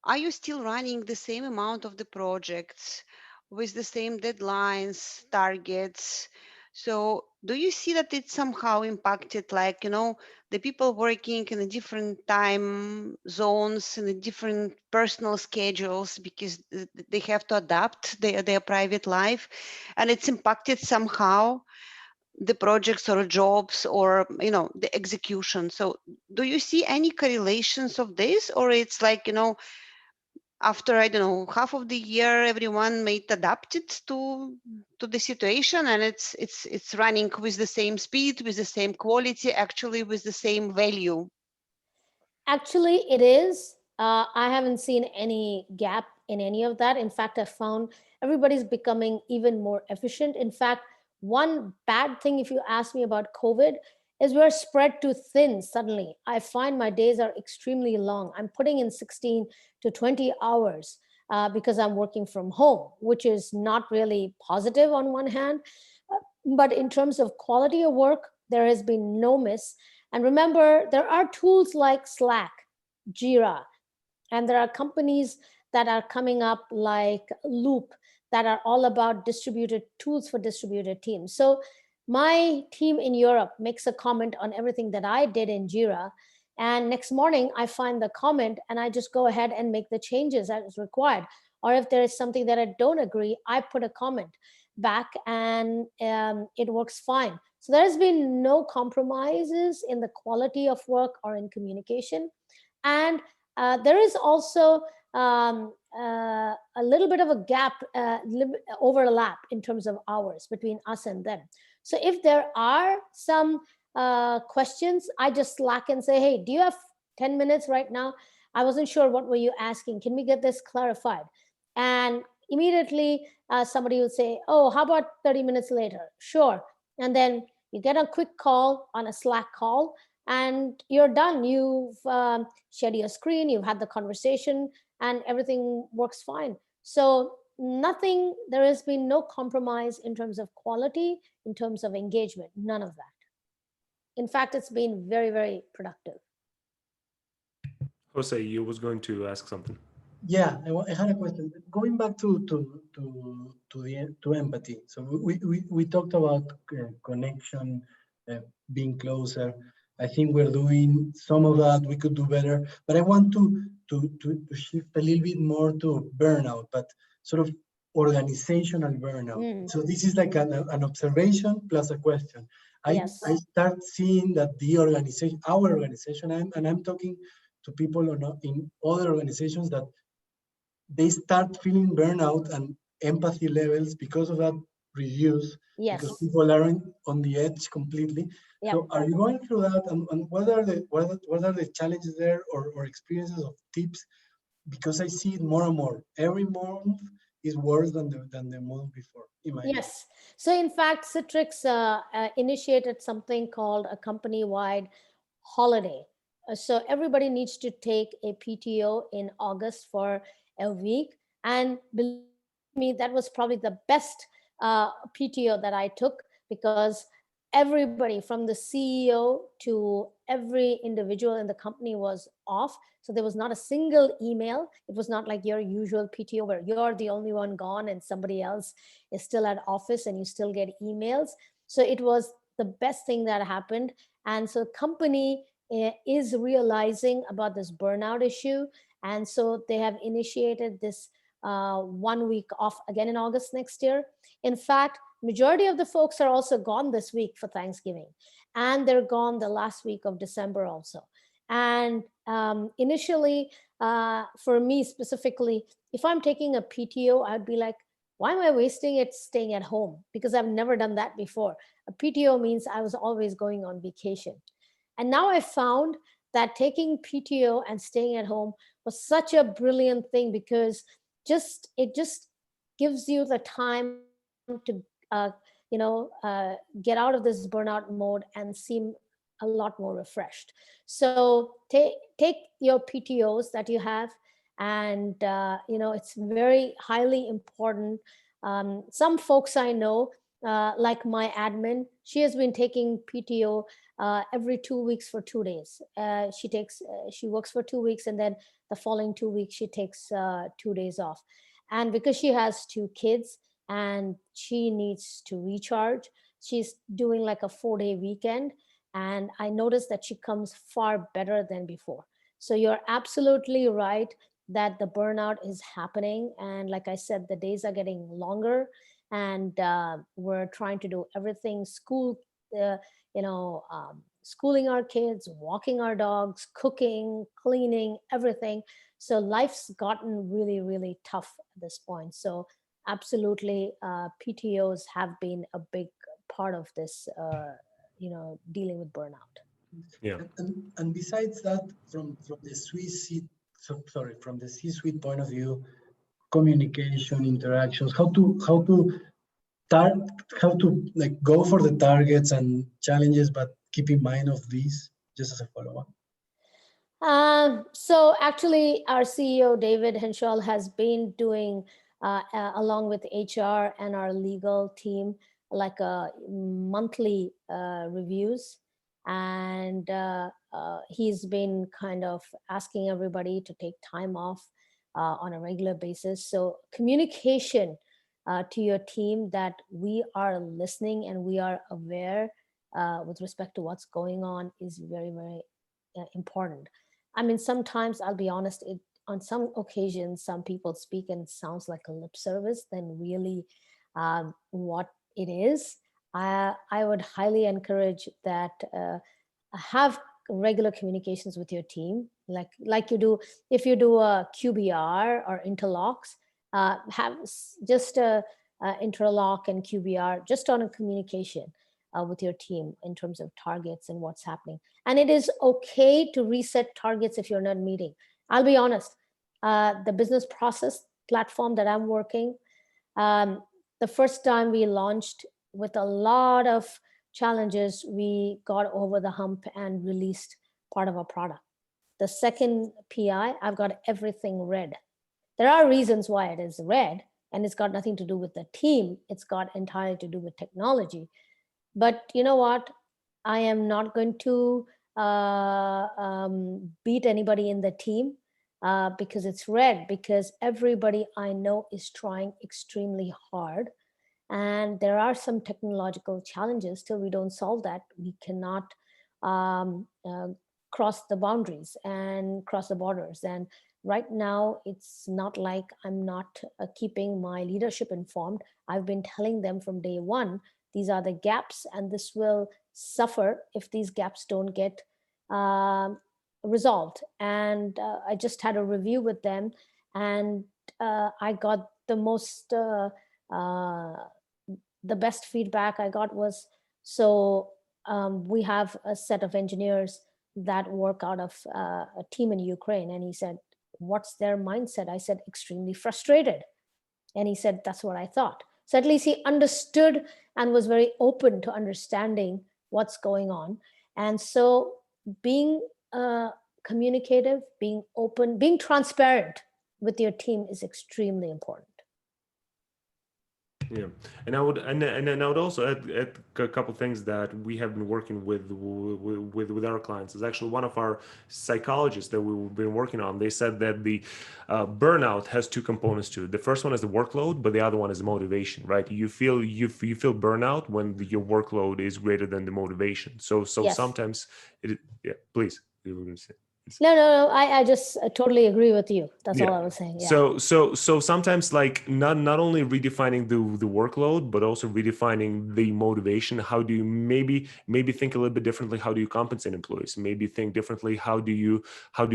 are you still running the same amount of the projects with the same deadlines, targets? So do you see that it somehow impacted, like, the people working in a different time zones, in a different personal schedules, because they have to adapt their private life, and it's impacted somehow the projects or jobs or the execution? So do you see any correlations of this, or it's like, after, I don't know, half of the year, everyone made adapted to the situation, and it's running with the same speed, with the same quality, actually with the same value? Actually, it is. I haven't seen any gap in any of that. In fact, I found everybody's becoming even more efficient. In fact, one bad thing, if you ask me about COVID, is we're spread too thin suddenly. I find my days are extremely long. I'm putting in 16 to 20 hours because I'm working from home, which is not really positive on one hand. But in terms of quality of work, there has been no miss. And remember, there are tools like Slack, Jira, and there are companies that are coming up like Loop that are all about distributed tools for distributed teams. So my team in Europe makes a comment on everything that I did in Jira. And next morning, I find the comment and I just go ahead and make the changes that is required. Or if there is something that I don't agree, I put a comment back and it works fine. So there has been no compromises in the quality of work or in communication. And there is also a little bit of a gap, overlap in terms of hours between us and them. So if there are some questions, I just Slack and say, hey, do you have 10 minutes right now? I wasn't sure what were you asking. Can we get this clarified? And immediately somebody will say, oh, how about 30 minutes later? Sure. And then you get a quick call on a Slack call and you're done. You've shared your screen, you've had the conversation, and everything works fine. So nothing, there has been no compromise in terms of quality, in terms of engagement, none of that. In fact, it's been very, very productive. Jose, you was going to ask something. Yeah, I had a question. Going back to empathy. So we talked about connection, being closer. I think we're doing some of that. We could do better, but I want to shift a little bit more to burnout, but sort of organizational burnout. So this is like an observation plus a question. Yes. I start seeing that the organization, our organization, and I'm talking to people in other organizations, that they start feeling burnout and empathy levels because of that reduce. Yes. Because people are on the edge completely. Yep. So are you going through that, and what are the challenges there, or experiences of tips? Because I see it more and more. Every month is worse than the month before. Yes. So in fact, Citrix initiated something called a company-wide holiday. So everybody needs to take a PTO in August for a week. And believe me, that was probably the best PTO that I took, because everybody from the CEO to every individual in the company was off. So there was not a single email. It was not like your usual PTO where you're the only one gone and somebody else is still at office and you still get emails. So it was the best thing that happened. And so company is realizing about this burnout issue. And so they have initiated this 1 week off again in August next year. In fact, majority of the folks are also gone this week for Thanksgiving, and they're gone the last week of December also. And initially, for me specifically, if I'm taking a PTO, I'd be like, why am I wasting it staying at home? Because I've never done that before. A PTO means I was always going on vacation. And now I found that taking PTO and staying at home was such a brilliant thing, because it just gives you the time to get out of this burnout mode and seem a lot more refreshed. So take your PTOs that you have, and it's very highly important. Some folks I know, like my admin, she has been taking PTO every 2 weeks for 2 days. She works for 2 weeks, and then the following 2 weeks she takes 2 days off. And because she has 2 kids, and she needs to recharge. She's doing like a 4-day weekend, and I noticed that she comes far better than before. So you're absolutely right that the burnout is happening. And like I said, the days are getting longer, and we're trying to do everything school, uh, schooling our kids, walking our dogs, cooking, cleaning, everything. So life's gotten really, really tough at this point. So absolutely, PTOs have been a big part of this, dealing with burnout. Yeah. And besides that, from the from the C-suite point of view, communication, interactions, tar how to like go for the targets and challenges, but keep in mind of these, just as a follow-up. So actually, our CEO David Henshaw has been doing, along with HR and our legal team, like a monthly reviews, and he's been kind of asking everybody to take time off on a regular basis. So communication to your team that we are listening and we are aware with respect to what's going on is very, very important. I mean, sometimes I'll be honest, on some occasions, some people speak and it sounds like a lip service than really what it is. I would highly encourage that have regular communications with your team, like you do if you do a QBR or interlocks. Have just a interlock and QBR just on a communication with your team in terms of targets and what's happening. And it is okay to reset targets if you're not meeting. I'll be honest, the business process platform that I'm working, um, the first time we launched with a lot of challenges, we got over the hump and released part of our product. The second PI, I've got everything red. There are reasons why it is red, and it's got nothing to do with the team. It's got entirely to do with technology. But you know what? I am not going to beat anybody in the team because it's red, because everybody I know is trying extremely hard. And there are some technological challenges. Till we don't solve that, we cannot um, uh, cross the boundaries and cross the borders. And right now, it's not like I'm not keeping my leadership informed. I've been telling them from day one, these are the gaps, and this will suffer if these gaps don't get um, resolved. And I just had a review with them, and I got the best feedback I got was, so we have a set of engineers that work out of a team in Ukraine. And he said, what's their mindset? I said, extremely frustrated. And he said, that's what I thought. So at least he understood and was very open to understanding what's going on. And so being communicative, being open, being transparent with your team is extremely important. Yeah, and then I would also add a couple things that we have been working with our clients. Is actually one of our psychologists that we've been working on. They said that the burnout has two components to it. The first one is the workload, but the other one is the motivation. Right? You feel burnout when your workload is greater than the motivation. So Yes. sometimes yeah. Please, you were going to say. No. I just totally agree with you. That's Yeah. all I was saying. Yeah. So sometimes like not only redefining the workload, but also redefining the motivation. How do you maybe think a little bit differently? How do you compensate employees? Maybe think differently. How do you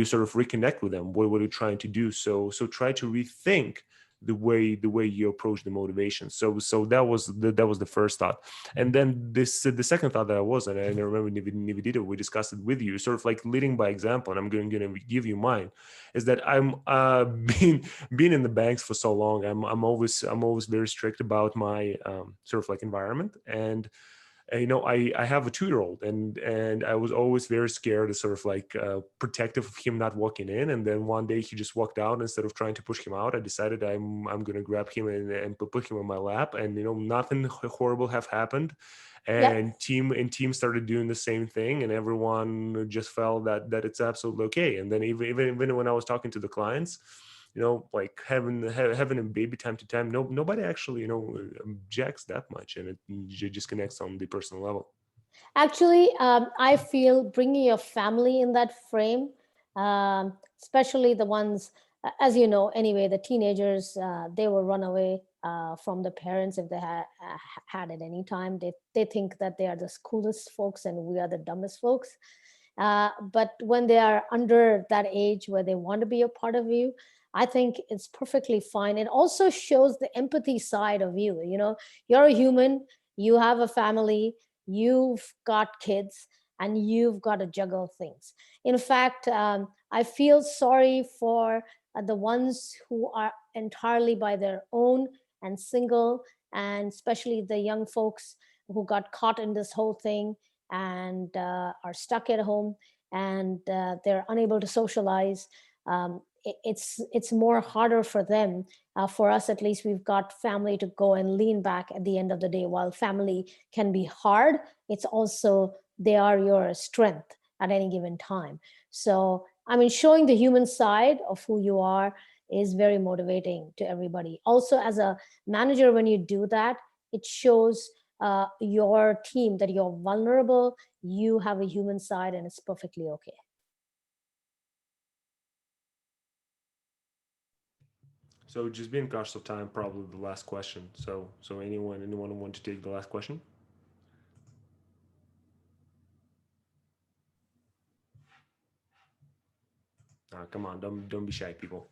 sort of reconnect with them? What are you trying to do? So try to rethink the way you approach the motivation. So that was the first thought. And then the second thought that I was, and I remember Nivedita, we discussed it with you, sort of like leading by example. And I'm going to give you mine, is that I'm being in the banks for so long. I'm always very strict about my sort of like environment. And I have a 2-year-old, and I was always very scared and sort of like protective of him not walking in. And then one day he just walked out. Instead of trying to push him out, I decided I'm going to grab him and put him on my lap. And nothing horrible have happened. And team started doing the same thing, and everyone just felt that it's absolutely okay. And then even when I was talking to the clients, like having a baby time to time, nobody actually objects that much, and it just connects on the personal level. Actually, I feel bringing your family in that frame, especially the ones, as you know, anyway, the teenagers, they will run away from the parents if they had at any time. They think that they are the coolest folks and we are the dumbest folks. But when they are under that age where they want to be a part of you, I think it's perfectly fine. It also shows the empathy side of you. You're a human, you have a family, you've got kids, and you've got to juggle things. In fact, I feel sorry for the ones who are entirely by their own and single, and especially the young folks who got caught in this whole thing and are stuck at home, and they're unable to socialize. It's more harder for them. For us, at least, we've got family to go and lean back at the end of the day. While family can be hard, it's also, they are your strength at any given time. So, I mean, showing the human side of who you are is very motivating to everybody. Also, as a manager, when you do that, it shows your team that you're vulnerable, you have a human side, and it's perfectly okay. So just being cautious of time, probably the last question. So anyone want to take the last question? Come on, don't be shy, people.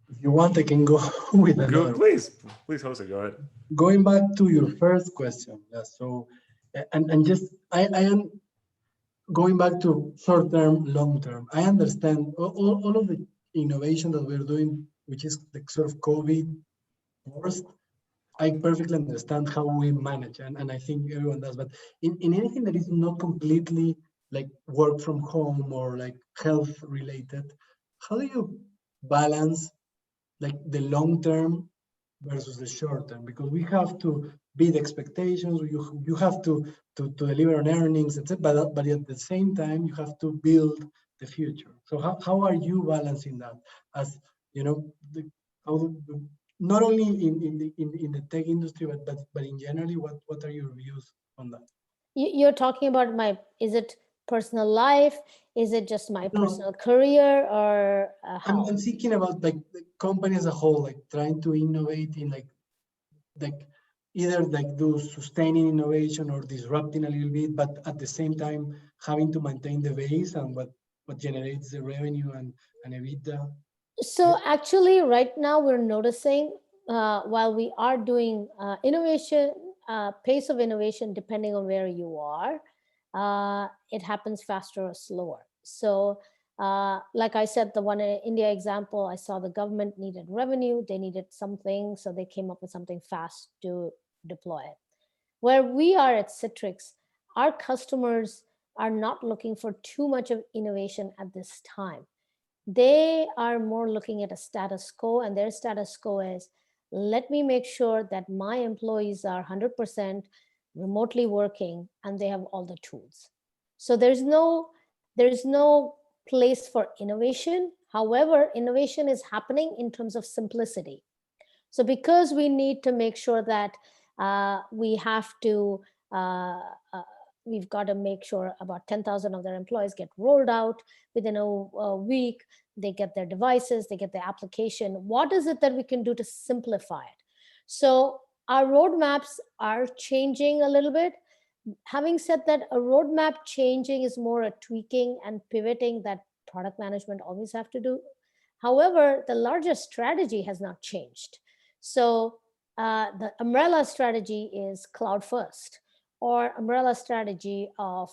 If you want, I can go with another. Go, please, Jose, go ahead. Going back to your first question, yeah, so and just I am going back to short term, long term. I understand all of the innovation that we're doing, which is like sort of COVID forced. I perfectly understand how we manage, and I think everyone does. But in anything that is not completely like work from home or like health related, how do you balance like the long term versus the short term? Because we have to beat expectations. You have to deliver on earnings, etc. But at the same time, you have to build the future. So how are you balancing that? As you know, how not only in the tech industry, but in generally, what are your views on that? You're talking about is it personal life? Is it just my No, personal career, or how? I'm thinking about like the company as a whole, like trying to innovate in like either like do sustaining innovation or disrupting a little bit, but at the same time having to maintain the base and what generates the revenue and EBITDA. So actually, right now we're noticing, while we are doing innovation, pace of innovation, depending on where you are, it happens faster or slower. So, like I said, the one in India example, I saw the government needed revenue, they needed something, so they came up with something fast to deploy it. Where we are at Citrix, our customers are not looking for too much of innovation at this time. They are more looking at a status quo, and their status quo is, let me make sure that my employees are 100% remotely working and they have all the tools. So there's no place for innovation. However, innovation is happening in terms of simplicity. So because we need to make sure that we have to we've got to make sure about 10,000 of their employees get rolled out within a week. They get their devices, they get their application. What is it that we can do to simplify it? So our roadmaps are changing a little bit. Having said that, a roadmap changing is more a tweaking and pivoting that product management always have to do. However, the larger strategy has not changed. So the umbrella strategy is cloud first, or umbrella strategy of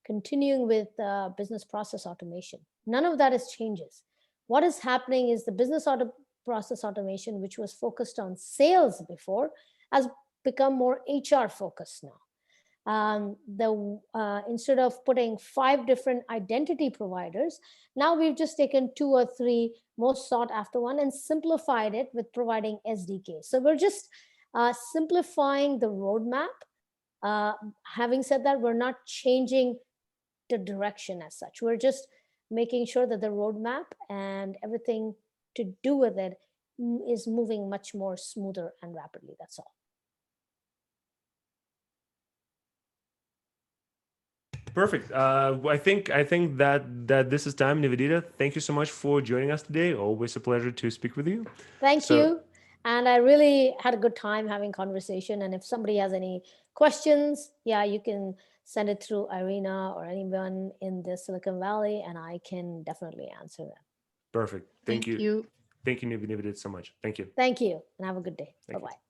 continuing with business process automation. None of that is changes. What is happening is the process automation, which was focused on sales before, has become more HR focused now. Instead of putting 5 different identity providers, now we've just taken 2 or 3 most sought after one and simplified it with providing SDK. So we're just simplifying the roadmap. Having said that, we're not changing the direction as such. We're just making sure that the roadmap and everything to do with it is moving much more smoother and rapidly. That's all. Perfect. I think that this is time, Nivedita. Thank you so much for joining us today. Always a pleasure to speak with you. Thank you. And I really had a good time having conversation. And if somebody has any questions, yeah, you can send it through Irina or anyone in the Silicon Valley, and I can definitely answer them. Perfect. Thank you. Thank you, Nivedita, so much. Thank you. Thank you, and have a good day. Thank you. Bye-bye.